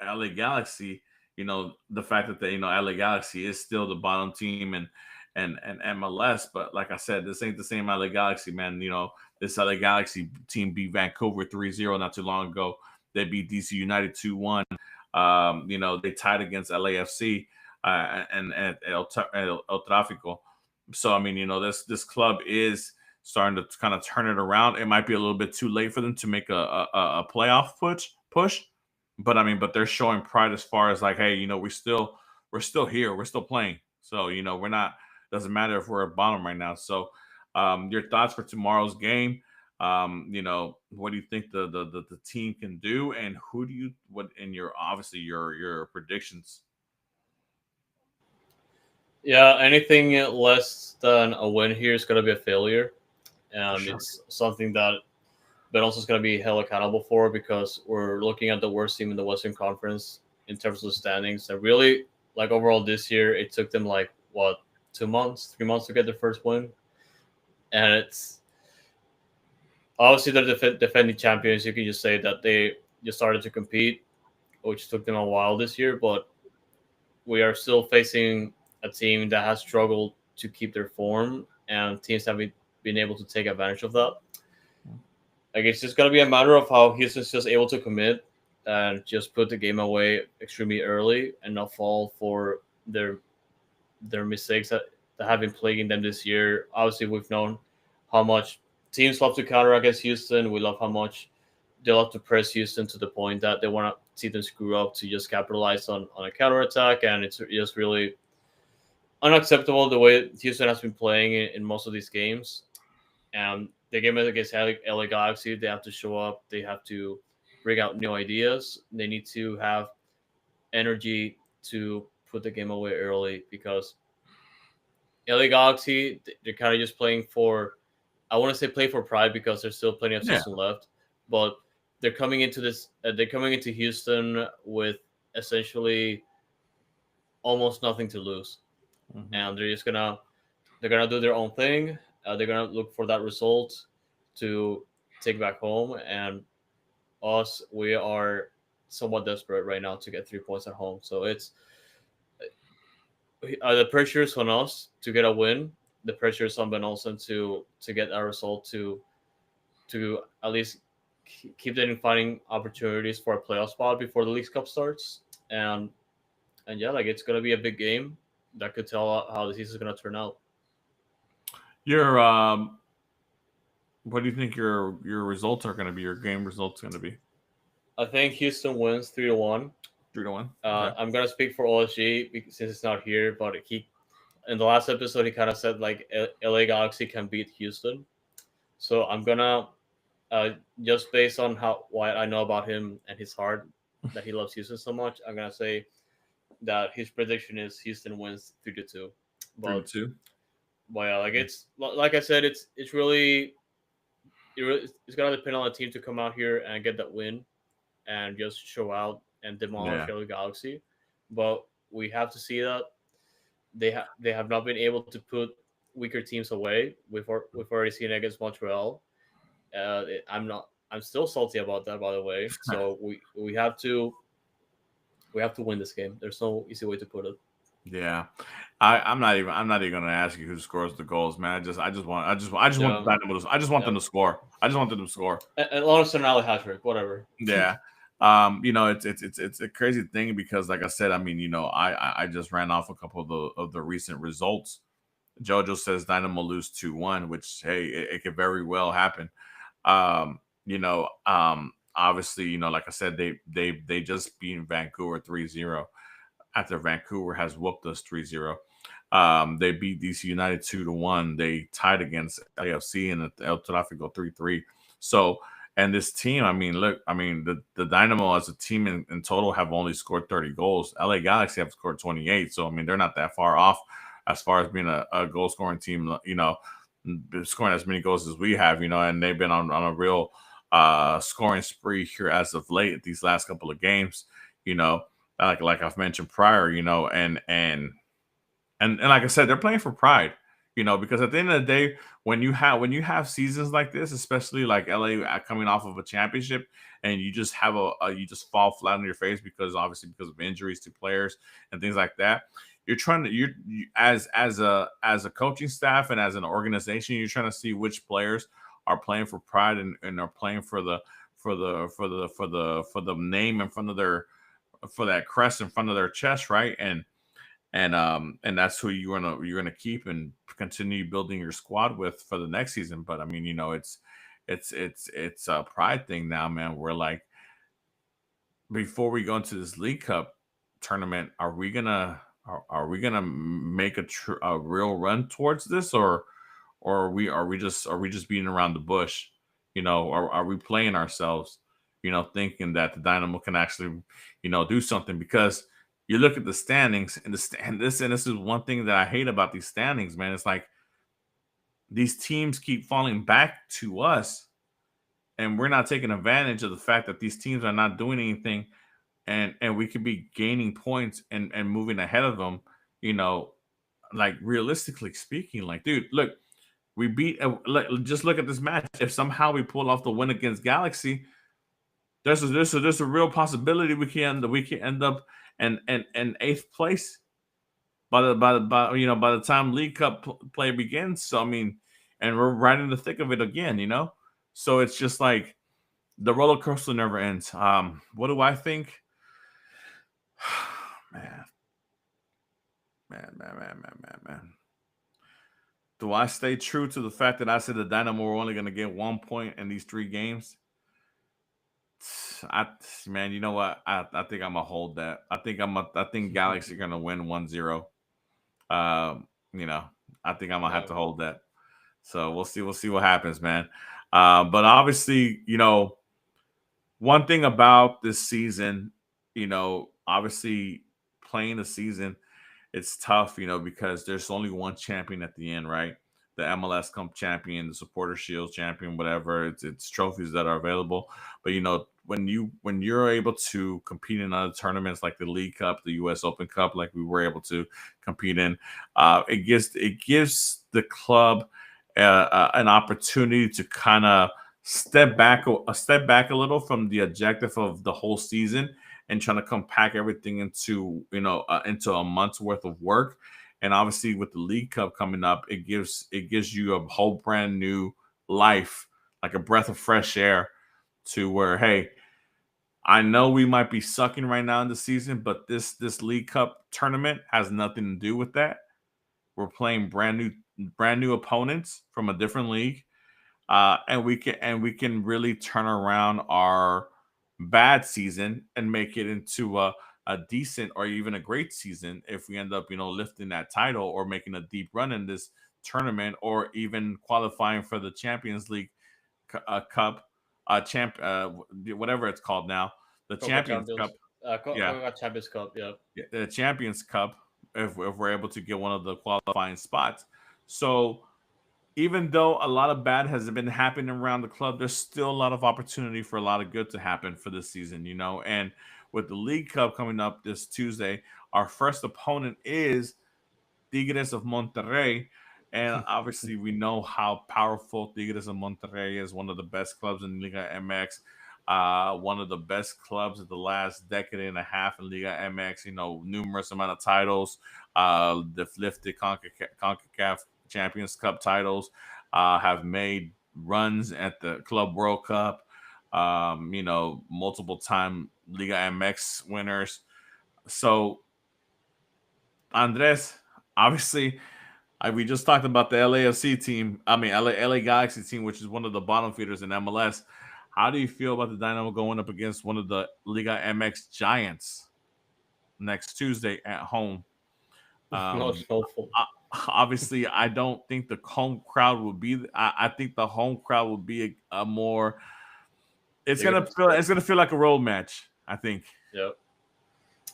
LA Galaxy. The fact that LA Galaxy is still the bottom team and MLS, but like I said, this ain't the same LA Galaxy, man. This LA Galaxy team beat Vancouver 3-0 not too long ago. They beat DC United 2-1. They tied against LAFC. and El Tráfico. So I mean, this club is starting to kind of turn it around. It might be a little bit too late for them to make a playoff push, but I mean, but they're showing pride as far as like, hey, we're still here, we're still playing. So we're not. Doesn't matter if we're at bottom right now. So, your thoughts for tomorrow's game? What do you think the team can do, and who do you what in your obviously your predictions? Yeah, anything less than a win here is going to be a failure, For and sure. it's something that Ben also is going to be held accountable for because we're looking at the worst team in the Western Conference in terms of the standings. And really, like overall this year, it took them like what 2 months, 3 months to get their first win, and it's obviously they're defending champions. You can just say that they just started to compete, which took them a while this year, but we are still facing a team that has struggled to keep their form, and teams have been able to take advantage of that. Like it's just gonna be a matter of how Houston's just able to commit and just put the game away extremely early and not fall for their their mistakes that have been plaguing them this year. Obviously, we've known how much teams love to counter against Houston. We love how much they love to press Houston to the point that they want to see them screw up to just capitalize on a counter attack, and it's just really unacceptable the way Houston has been playing in most of these games. And the game against LA Galaxy, they have to show up. They have to bring out new ideas. They need to have energy to put the game away early because LA Galaxy, they're kind of just playing for, I want to say play for pride because there's still plenty of Yeah. season left. But they're coming into Houston with essentially almost nothing to lose. Mhm. And they're gonna do their own thing. They're gonna look for that result to take back home. And us, we are somewhat desperate right now to get 3 points at home. So it's the pressure is on us to get a win. The pressure is on Ben Olsen to get a result to at least keep them finding opportunities for a playoff spot before the League Cup starts. And and yeah, like it's gonna be a big game that could tell how the season is gonna turn out. Your what do you think your results are going to be? Your game results going to be I think Houston wins 3-1. 3-1. Okay. I'm gonna speak for OSG since it's not here, but he in the last episode he kind of said like LA Galaxy can beat Houston. So I'm gonna uh, just based on how what I know about him and his heart that he loves Houston so much, I'm gonna say that his prediction is Houston wins 3-2. Three to But two. yeah, like it's like I said, it's really it's gonna depend on the team to come out here and get that win and just show out and demolish Yeah. LA Galaxy. But we have to see that they have not been able to put weaker teams away. We've already seen it against Montreal. I'm still salty about that, by the way. So we have to win this game. There's no easy way to put it. Yeah. I'm not even going to ask you who scores the goals, man. I just want the Yeah, Dynamo I just want yeah. them to score. I just want them to score. And Lawrence and Ali hat trick, whatever. Yeah. It's a crazy thing because like I said, I mean, I just ran off a couple of the recent results. Jojo says Dynamo lose 2-1, which hey, it could very well happen. Obviously, like I said, they just beat Vancouver 3-0 after Vancouver has whooped us 3-0. They beat DC United 2-1. They tied against LAFC and El Tráfico 3-3. So, and this team, I mean, look, I mean, the Dynamo as a team in total have only scored 30 goals. LA Galaxy have scored 28. So, I mean, they're not that far off as far as being a goal scoring team, scoring as many goals as we have, and they've been on a real scoring spree here as of late these last couple of games, you know, like I've mentioned prior, and like I said, they're playing for pride, because at the end of the day, when you have seasons like this, especially like LA coming off of a championship, and you just have you just fall flat on your face because obviously because of injuries to players and things like that. You're trying to as a coaching staff and as an organization, you're trying to see which players are playing for pride and are playing for the name in front of their for that crest in front of their chest, right? and that's who you're gonna keep and continue building your squad with for the next season. But I mean, it's a pride thing now, man. We're like, before we go into this League Cup tournament, are we gonna make a real run towards this, or are we just beating around the bush? Are we playing ourselves? Thinking that the Dynamo can actually, do something, because you look at the standings and this is one thing that I hate about these standings, man. It's like these teams keep falling back to us, and we're not taking advantage of the fact that these teams are not doing anything, and we could be gaining points and moving ahead of them. You know, like, realistically speaking, like, dude, look, we beat. Just look at this match. If somehow we pull off the win against Galaxy, there's a real possibility we can end up in eighth place by the time League Cup play begins. So I mean, and we're right in the thick of it again. So it's just like the roller coaster never ends. What do I think? Man, man. Do I stay true to the fact that I said the Dynamo were only going to get 1 point in these 3 games? I Man, you know what? I think I'm gonna hold that. I think Galaxy are gonna win 1-0. You know, I think I'm gonna have Yeah. to hold that. So we'll see. We'll see what happens, man. But obviously, one thing about this season, obviously playing the season, it's tough, because there's only one champion at the end, right? The MLS Cup champion, the Supporter Shield champion, whatever. It's trophies that are available. But when you're able to compete in other tournaments like the League Cup, the U.S. Open Cup, like we were able to compete in, it gives the club an opportunity to kind of step back a little from the objective of the whole season, and trying to compact everything into a month's worth of work. And obviously, with the League Cup coming up, it gives you a whole brand new life, like a breath of fresh air, to where, hey, I know we might be sucking right now in the season, but this League Cup tournament has nothing to do with that. We're playing brand new opponents from a different league, and we can really turn around our bad season and make it into a decent or even a great season if we end up lifting that title, or making a deep run in this tournament, or even qualifying for the Champions League Cup, whatever it's called now, the Coca Champions Champions. Cup. Yeah, Coca Champions Cup. Yeah. yeah, the Champions Cup, if we're able to get one of the qualifying spots. So even though a lot of bad has been happening around the club, there's still a lot of opportunity for a lot of good to happen for this season. And with the League Cup coming up this Tuesday, our first opponent is Tigres of Monterrey. And obviously, we know how powerful Tigres of Monterrey is, one of the best clubs in Liga MX, one of the best clubs of the last decade and a half in Liga MX, numerous amount of titles. They've lifted CONCACAF Champions Cup titles, have made runs at the Club World Cup, multiple time Liga MX winners. So, Andres, obviously, we just talked about the LAFC team. I mean, LA Galaxy team, which is one of the bottom feeders in MLS. How do you feel about the Dynamo going up against one of the Liga MX giants next Tuesday at home? Most Um, hopeful. Obviously, I don't think the home crowd will be. I think the home crowd will be a more. Tigres. It's gonna feel like a road match, I think. Yeah.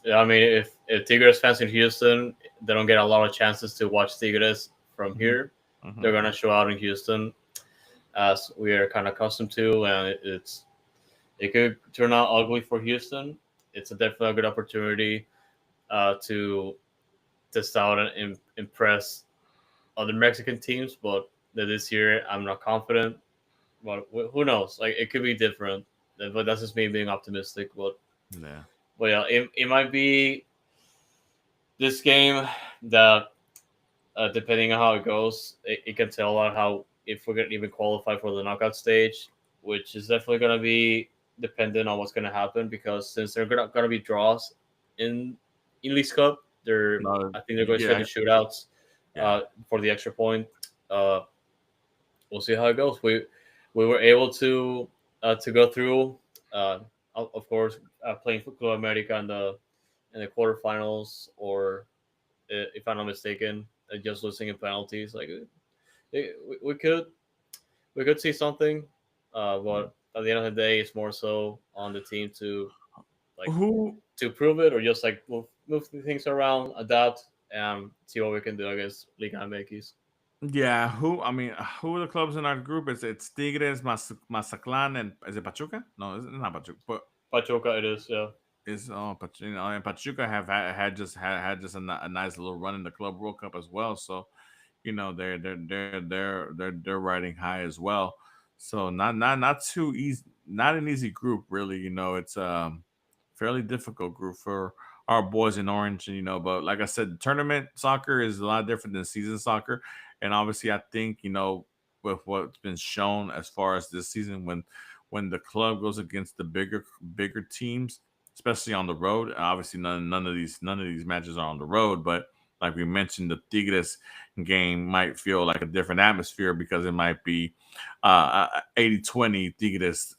Yeah. I mean, if Tigres fans in Houston, they don't get a lot of chances to watch Tigres from Hmm. here. Hmm. They're gonna show out in Houston, as we are kind of accustomed to, and it could turn out ugly for Houston. It's definitely a good opportunity to test out and impress other Mexican teams, but this year I'm not confident. But who knows? Like, it could be different. But that's just me being optimistic. Yeah. But yeah, it might be this game that, depending on how it goes, it can tell a lot how, if we're gonna even qualify for the knockout stage, which is definitely gonna be dependent on what's gonna happen, because since there are gonna be draws in League Cup, they're No, I think they're going straight to yeah, shootouts yeah. for the extra point. Uh, we'll see how it goes. We were able to go through, uh, of course, playing for Club America in the quarterfinals, or if I'm not mistaken, just losing in penalties. Like we we could see something, but at the end of the day, it's more so on the team to like Who? to prove it, or just like move things around, adapt, and see what we can do against Liga MX. Yeah, who? I mean, who are the clubs in our group? It's Tigres, Mazatlán, and is it Pachuca? No, it's not Pachuca, but Pachuca, it is, yeah. is you know, and Pachuca have had just a nice little run in the Club World Cup as well. So you know they're riding high as well. So not too easy, not an easy group really. You know, it's fairly difficult group for our boys in orange. You know, but like I said, tournament soccer is a lot different than season soccer, and obviously I think you know with what's been shown as far as this season when the club goes against the bigger teams, especially on the road. Obviously, none of these matches are on the road, but like we mentioned, the Tigres game might feel like a different atmosphere because it might be 80-20 Tigres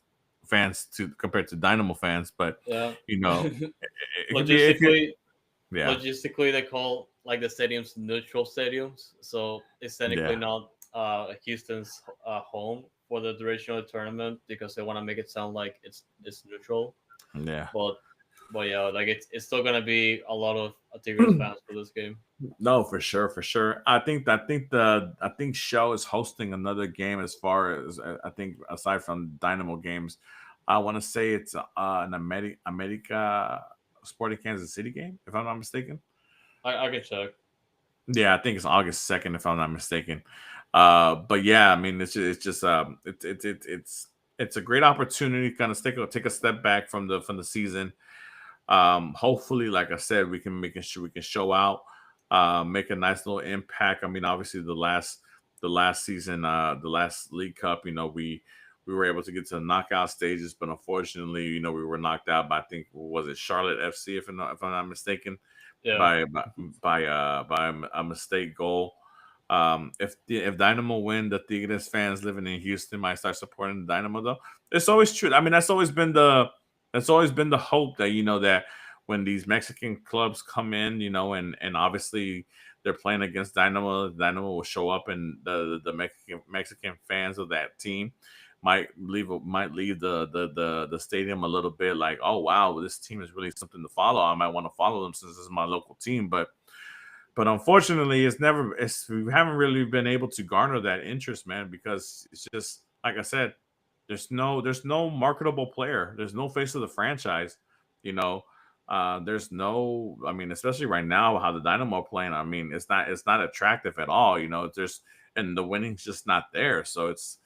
fans to compared to Dynamo fans, but Yeah. you know it could be logistically, yeah, logistically, they call like the stadiums neutral stadiums, so it's technically yeah, not Houston's home for the duration of the tournament because they want to make it sound like it's neutral. yeah. But yeah, like it's still gonna be a lot of Tigres fans for this game. No, for sure, for sure. I think Shell is hosting another game as far as I think aside from Dynamo games. I want to say it's an America Sporting Kansas City game, if I'm not mistaken. I can check. Yeah, I think it's August 2nd, if I'm not mistaken. But yeah, I mean, it's just it's a great opportunity, to kind of take a step back from the season. Hopefully, like I said, we can making sure we can show out, make a nice little impact. I mean, obviously, the last season, the last League Cup, you know, we were able to get to the knockout stages, but unfortunately, you know, we were knocked out by I think was it Charlotte FC, if I'm not mistaken, Yeah. by by by a mistake goal. If Dynamo win, the Tigres fans living in Houston might start supporting the Dynamo. Though it's always true. I mean, that's always been the hope that you know that when these Mexican clubs come in, you know, and obviously they're playing against Dynamo, Dynamo will show up, and the Mexican fans of that team might leave the stadium a little bit like, oh wow, this team is really something to follow. I might want to follow them since this is my local team, but unfortunately, we haven't really been able to garner that interest, man, because it's just like I said, there's no marketable player, there's no face of the franchise, you know. There's no, I mean, especially right now, how the Dynamo are playing. I mean, it's not attractive at all, you know. There's and the winning's just not there, so it's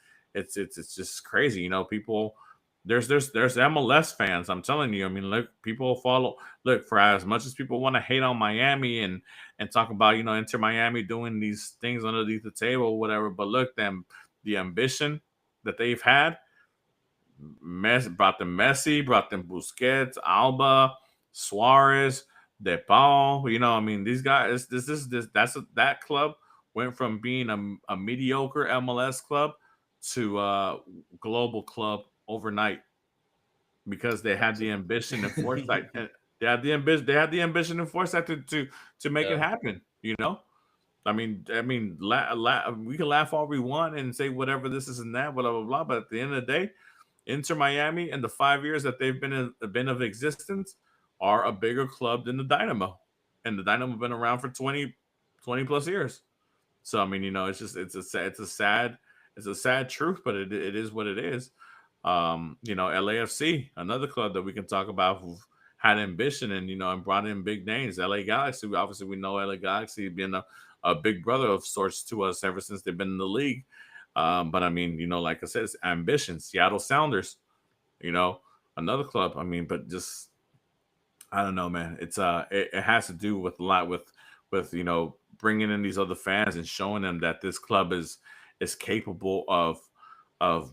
just crazy, you know. People, there's MLS fans. I'm telling you. I mean, look, people follow. Look, for as much as people want to hate on Miami and talk about you know Inter Miami doing these things underneath the table, whatever. But look, them the ambition that they've had, brought them Messi, brought them Busquets, Alba, Suarez, De Paul. You know, I mean, these guys. That club went from being a mediocre MLS club to a global club overnight because they had the ambition and foresight. And they had the ambition. They had the ambition and foresight to make it Yeah. happen. You know. We can laugh all we want and say whatever this is and that, blah blah blah. But at the end of the day, Inter Miami in the 5 years that they've been of existence are a bigger club than the Dynamo, and the Dynamo been around for 20 plus years. So I mean, you know, it's a sad truth, but it is what it is. You know, LAFC, another club that we can talk about who've had ambition and you know and brought in big names. LA Galaxy, obviously we know LA Galaxy being a big brother of sorts to us ever since they've been in the league. But I mean, you know, like I said, it's ambition. Seattle Sounders, you know, another club. I mean, but just I don't know, man. It has to do with a lot with you know bringing in these other fans and showing them that this club is capable of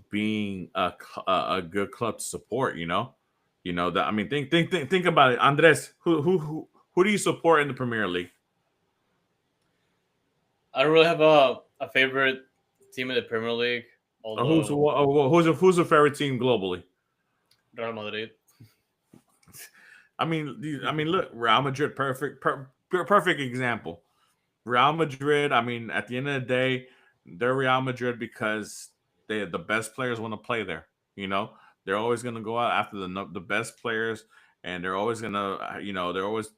being a good club to support. You know that I mean think about it, Andres. Who do you support in the Premier League? I don't really have a favorite team in the Premier League, Or although who's your favorite team globally? Real Madrid. Look, Real Madrid, perfect example. Real Madrid. I mean, at the end of the day, they're Real Madrid because the best players want to play there. You know, they're always going to go out after the best players, and they're always going to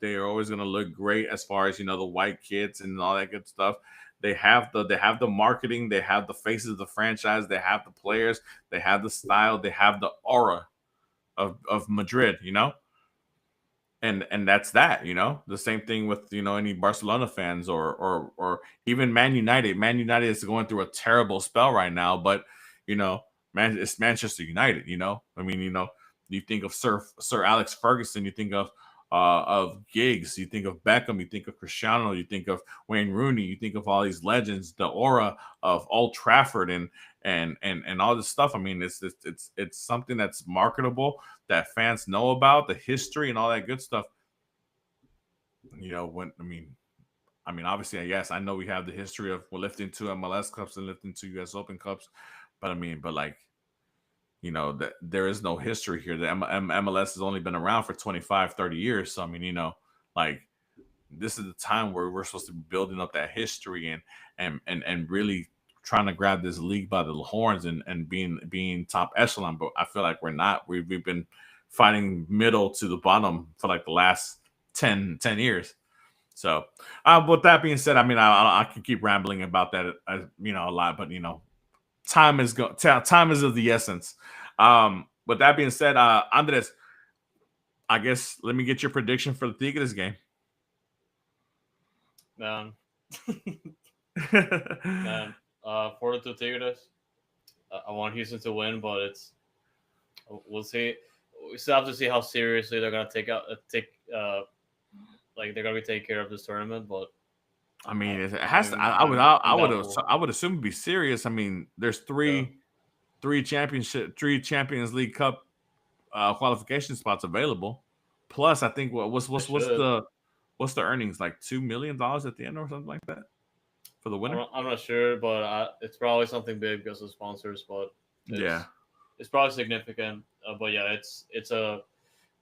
they're always going to look great as far as the white kids and all that good stuff. They have the marketing, they have the faces of the franchise, they have the players, they have the style, they have the aura of Madrid. And that's that. The same thing with any Barcelona fans or even Man United. Man United is going through a terrible spell right now, but you know it's Manchester United. You think of Sir Alex Ferguson, you think of Giggs, you think of Beckham, you think of Cristiano, you think of Wayne Rooney, you think of all these legends, the aura of Old Trafford and all this stuff. I mean, it's something that's marketable, that fans know about, the history and all that good stuff. Obviously, yes, I know we have the history of lifting two MLS Cups and lifting two US Open Cups, but like, that there is no history here. The MLS has only been around for 25, 30 years. So, like, this is the time where we're supposed to be building up that history and really trying to grab this league by the horns and being top echelon. But I feel like we're not. We've been fighting middle to the bottom for like the last 10 years. So, with that being said, I can keep rambling about that, a lot, but time is of the essence. With that being said, Andres, I guess let me get your prediction for the Tigres game. Man, man, 4-2 Tigres. I want Houston to win, but we'll see. We still have to see how seriously they're gonna like they're gonna be taking care of this tournament. But It has to. I would assume to be serious. There's yeah, three Champions League Cup qualification spots available. Plus, I think they should. what's the earnings, like $2 million at the end or something like that for the winner? I'm not sure, but it's probably something big because of sponsors. But Yeah. it's probably significant. But yeah,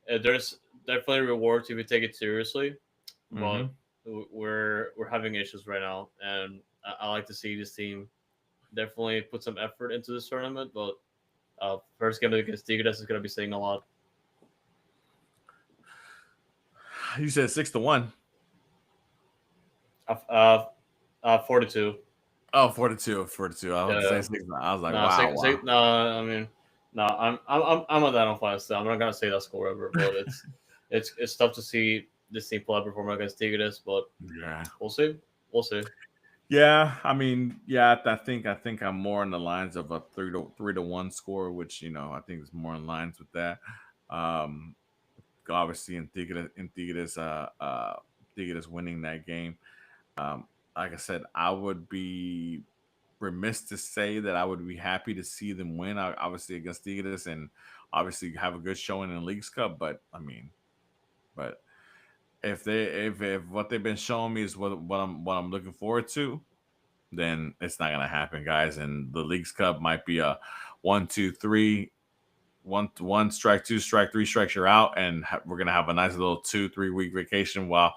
there's definitely rewards if you take it seriously. Mm-hmm. But we're having issues right now, and I like to see this team definitely put some effort into this tournament. But first game against Tigres is going to be saying a lot. You said 6-1. 42. Oh, 42. I was Yeah. saying 6. I was like, No, wow. no. I mean, no. I'm a down fan still. I'm not gonna say that score ever, but it's tough to see this team play perform against Tigres, but Yeah. we'll see. We'll see. Yeah, I think I'm more in the lines of a 3-1 score, which I think is more in lines with that. Um, Obviously, Tigres winning that game. Like I said, I would be remiss to say that I would be happy to see them win, obviously against Tigres, and obviously have a good showing in the Leagues Cup. But if what they've been showing me is what I'm looking forward to, then it's not gonna happen, guys. And the Leagues Cup might be a 1-2-3, one strike, two strike, three strikes, you're out, and we're gonna have a nice little 2-3 week vacation while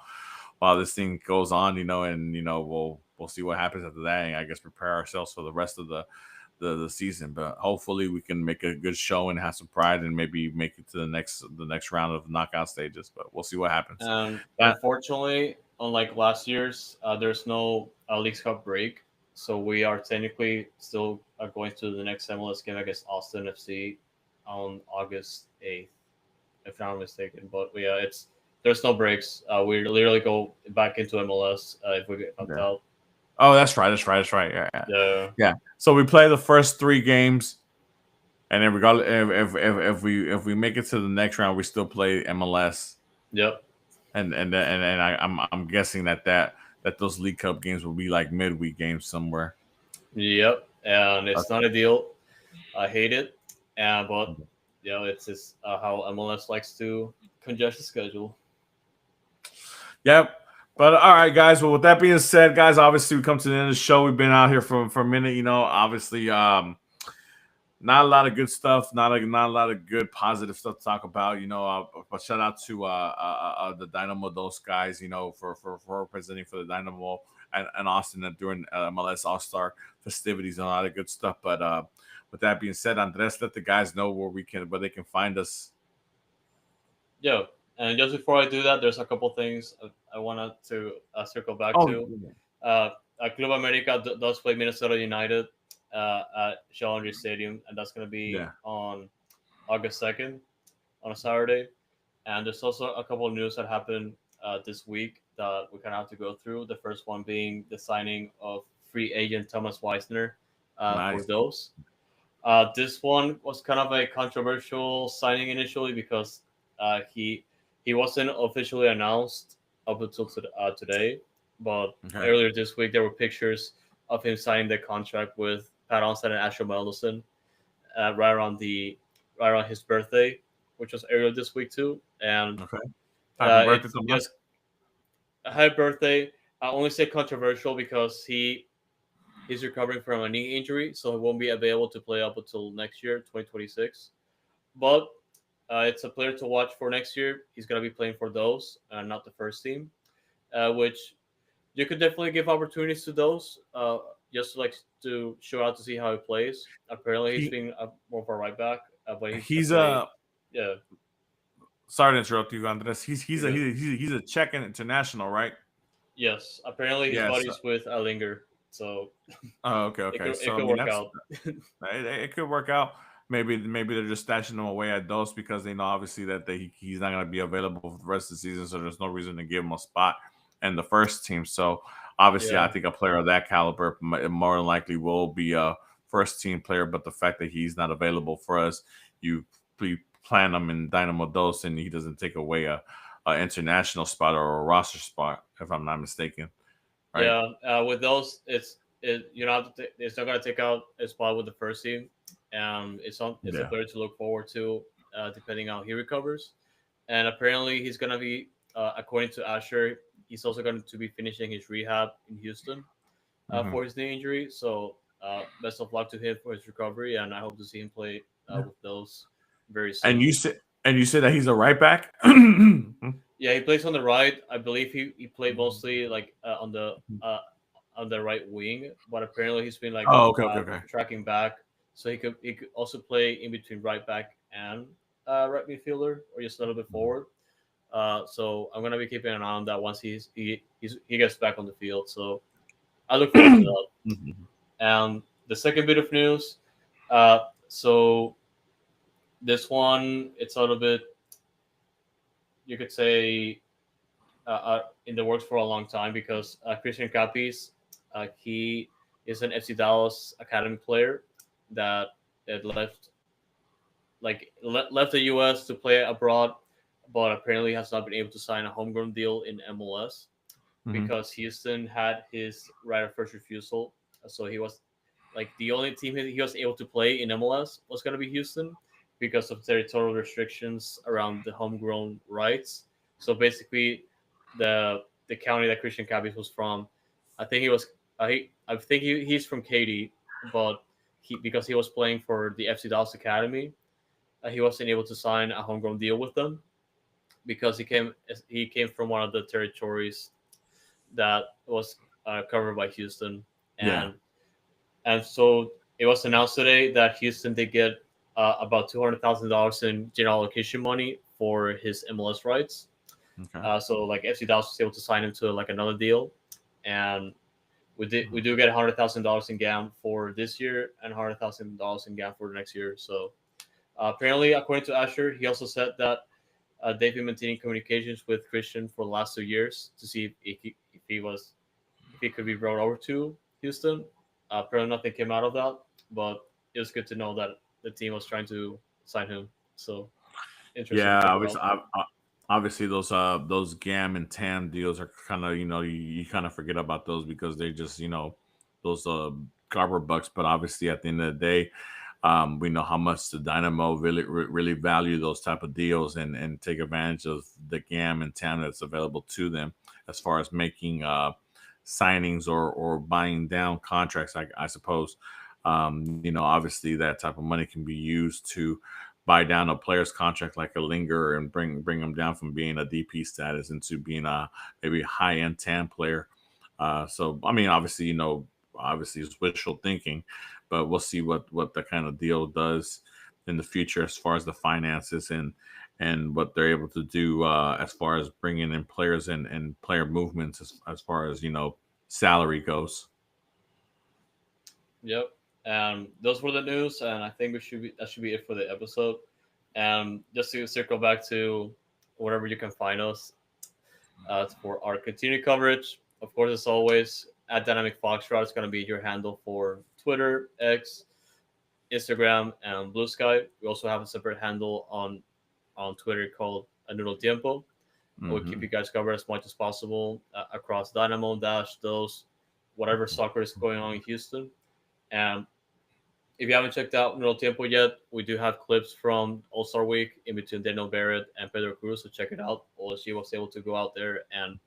this thing goes on, and we'll see what happens after that, and I guess prepare ourselves for the rest of the season. But hopefully we can make a good show and have some pride and maybe make it to the next round of knockout stages. But we'll see what happens. And Yeah, unfortunately, unlike last year's, there's no Leagues Cup break, so we are technically still going to the next MLS game against Austin FC on August 8th, if I'm not mistaken. But yeah, there's no breaks. We literally go back into MLS if we get knocked yeah. out. Oh, that's right. Yeah, yeah. Yeah. Yeah. So we play the first 3 games, and then regardless, if we make it to the next round, we still play MLS, Yep. and I'm guessing that those League Cup games will be like midweek games somewhere. Yep. And it's Okay. not ideal. I hate it. But it's just how MLS likes to congest the schedule. Yep. But all right, guys. Well, with that being said, guys, obviously we come to the end of the show. We've been out here for a minute. Obviously, not a lot of good stuff. Not a lot of good positive stuff to talk about. But shout out to the Dynamo those guys. For representing for the Dynamo and Austin during MLS All Star festivities and a lot of good stuff. But with that being said, Andres, let the guys know where they can find us. Yeah, and just before I do that, there's a couple things I wanted to circle back Oh, to. Club America does play Minnesota United at Challenger Stadium, and that's going to be yeah. on August 2nd on a Saturday. And there's also a couple of news that happened this week that we kind of have to go through. The first one being the signing of free agent Thomas Weisner for Nice. those. This one was kind of a controversial signing initially because he wasn't officially announced up until today, but Okay. earlier this week there were pictures of him signing the contract with Pat Onstad and Asher Meldelson right around his birthday, which was earlier this week too. And Okay. Happy birthday, it's Thomas. just a happy birthday. I only say controversial because he's recovering from a knee injury, so he won't be available to play up until next year, 2026. But it's a player to watch for next year. He's going to be playing for those, not the first team, which you could definitely give opportunities to those, just like to show out to see how he plays. Apparently, he's He been more of a right back, but he's going to he's play. Yeah, sorry to interrupt you, Andres. you're good. He's a Czech international, right? Yes, apparently his Yes. buddy's with Alinger, so Oh, okay, it okay. it So I could mean, work that's out. it could work out. Maybe they're just stashing him away at Dos because they know obviously that he's not going to be available for the rest of the season, so there's no reason to give him a spot in the first team. So obviously, I Yeah, think a player of that caliber more than likely will be a first team player. But the fact that he's not available for us, you plan him in Dynamo Dos, and he doesn't take away a international spot or a roster spot, if I'm not mistaken, right? yeah. With those, it's not gonna take out a spot with the first team. It's a Yeah. player to look forward to, depending on how he recovers. And apparently, he's gonna be, according to Asher, he's also going to be finishing his rehab in Houston Hmm. for his knee injury. So, best of luck to him for his recovery, and I hope to see him play with those very And soon. you said that he's a right back. Mhm. Yeah, he plays on the right. I believe he played mostly like on the right wing, but apparently he's been like Oh, okay, okay, okay. tracking back, so he could also play in between right back and right midfielder, or just a little bit forward. So I'm gonna be keeping an eye on that once he gets back on the field. So I look forward to that. Mhm. And the second bit of news, so this one it's a little bit, you could say, in the works for a long time because Christian Capis, he is an FC Dallas academy player that left the U.S. to play abroad, but apparently has not been able to sign a homegrown deal in MLS Mhm. because Houston had his right of first refusal. So he was like the only team he was able to play in MLS was going to be Houston because of territorial restrictions around the homegrown rights. So basically, the county that Christian Cabis was from, I think he was I think he's from Katy, but because he was playing for the FC Dallas Academy, he wasn't able to sign a homegrown deal with them because he came from one of the territories that was covered by Houston, Yeah. and so it was announced today that Houston did get about $200,000 in general allocation money for his MLS rights. Okay. So like FC Dallas was able to sign him to like another deal, and we do get $100,000 in GAM for this year and $100,000 in GAM for the next year. So apparently, according to Asher, he also said that they've been maintaining communications with Christian for the last 2 years to see if he could be brought over to Houston. Apparently, nothing came out of that, but it was good to know that the team was trying to sign him. So interesting to Yeah. check Obviously, out. obviously those GAM and TAM deals are kind of you kind of forget about those because they just those garber bucks. But obviously, at the end of the day, We know how much the Dynamo really value those type of deals and take advantage of the GAM and TAM that's available to them as far as making signings or buying down contracts, I suppose. Obviously that type of money can be used to buy down a player's contract like a Linger and bring them down from being a DP status into being a maybe high end TAM player. So I mean, obviously, obviously it's wishful thinking, but we'll see what the kind of deal does in the future as far as the finances and what they're able to do as far as bringing in players and player movements as far as salary goes. Yep. Those were the news, and I think that should be it for the episode. And just to circle back to wherever you can find us for our continued coverage. Of course, as always, at Dynamic Foxtrot is going to be your handle for Twitter, X, Instagram, and Blue Sky. We also have a separate handle on Twitter called Noodle Tiempo. We'll keep Hmm. you guys covered as much as possible across Dynamo, Dash, those, whatever soccer is going on in Houston. And if you haven't checked out Noodle Tiempo yet, we do have clips from All Star Week in between Daniel Barrett and Pedro Cruz, so check it out. OSG was able to go out there and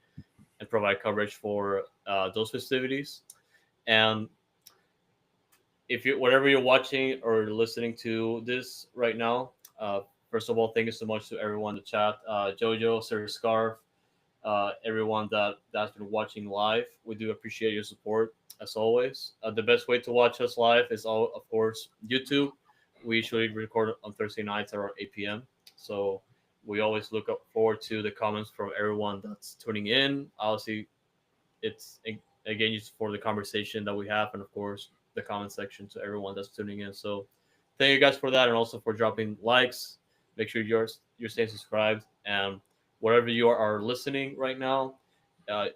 provide coverage for those festivities. And if you whatever you're watching or listening to this right now, first of all, thank you so much to everyone in the chat, Jojo, Sir Scarf, everyone that's been watching live. We do appreciate your support as always. The best way to watch us live is all, of course, YouTube. We usually record on Thursday nights around 8 p.m. So we always look up forward to the comments from everyone that's tuning in. Obviously, it's again just for the conversation that we have, and of course the comment section to everyone that's tuning in. So thank you guys for that, and also for dropping likes. Make sure you're staying subscribed, and wherever you are listening right now,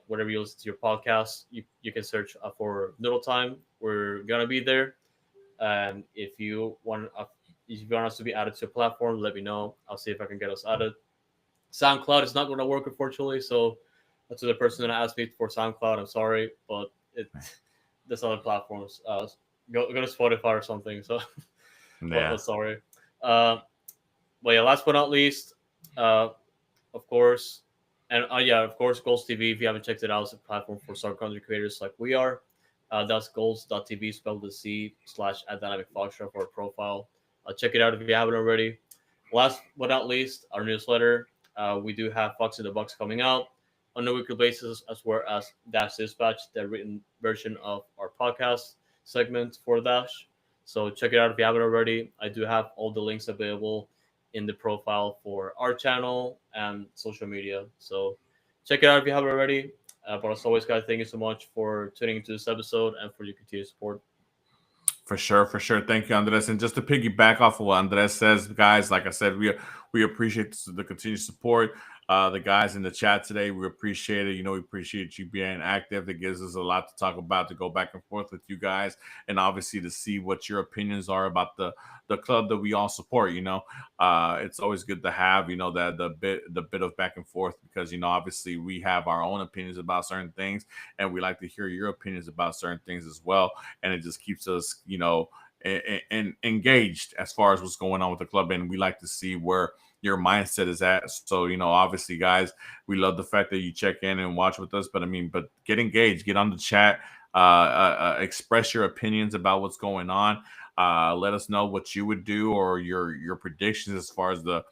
whatever you listen to your podcast, you can search for Noodle Time. We're gonna be there, and if you want us to be added to a platform, let me know. I'll see if I can get us added. SoundCloud is not going to work, unfortunately. So to the person that asked me for SoundCloud, I'm sorry, but there's other platforms. Go to Spotify or something. So, Yeah. sorry. Uh, but yeah, last but not least, uh, of course, and yeah, of course, Goals TV. If you haven't checked it out, it's a platform for soccer content creators like we are. That's goals.tv spelled with C / at Dynamic Foxtrot for a profile. Check it out if you haven't already. Last but not least, our newsletter. We do have Fox in the Box coming out on a weekly basis, as well as Dash Dispatch, the written version of our podcast segment for Dash. So check it out if you haven't already. I do have all the links available in the profile for our channel and social media. So check it out if you haven't already. But as always, guys, thank you so much for tuning into this episode and for your continued support. For sure, for sure. Thank you, Andres. And just to piggyback off of what Andres says, guys, like I said, we appreciate the continued support. The guys in the chat today, we appreciate it. We appreciate you being active. It gives us a lot to talk about, to go back and forth with you guys, and obviously to see what your opinions are about the club that we all support. It's always good to have that the bit of back and forth, because obviously we have our own opinions about certain things, and we like to hear your opinions about certain things as well, and it just keeps us and engaged as far as what's going on with the club, and we like to see where your mindset is at. So obviously, guys, we love the fact that you check in and watch with us, but get engaged, get on the chat, express your opinions about what's going on. Let us know what you would do, or your predictions as far as the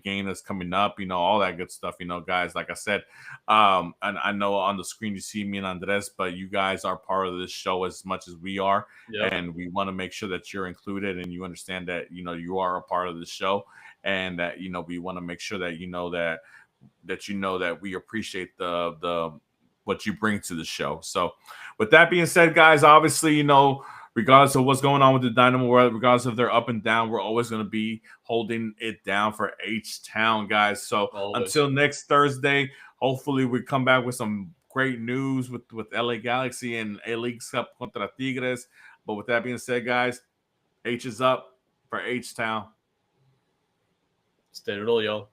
game that's coming up, all that good stuff, guys. Like I said, and I know on the screen you see me and Andres, but you guys are part of this show as much as we are. Yep. And we want to make sure that you're included and you understand that you are a part of the show, and that we want to make sure that that we appreciate the what you bring to the show. So with that being said, guys, obviously regardless of what's going on with the Dynamo, regardless of their up and down, we're always going to be holding it down for H Town, guys. So Always. until next Thursday, hopefully we come back with some great news with LA Galaxy and A League Cup contra Tigres. But with that being said, guys, H is up for H Town. Stay real, y'all.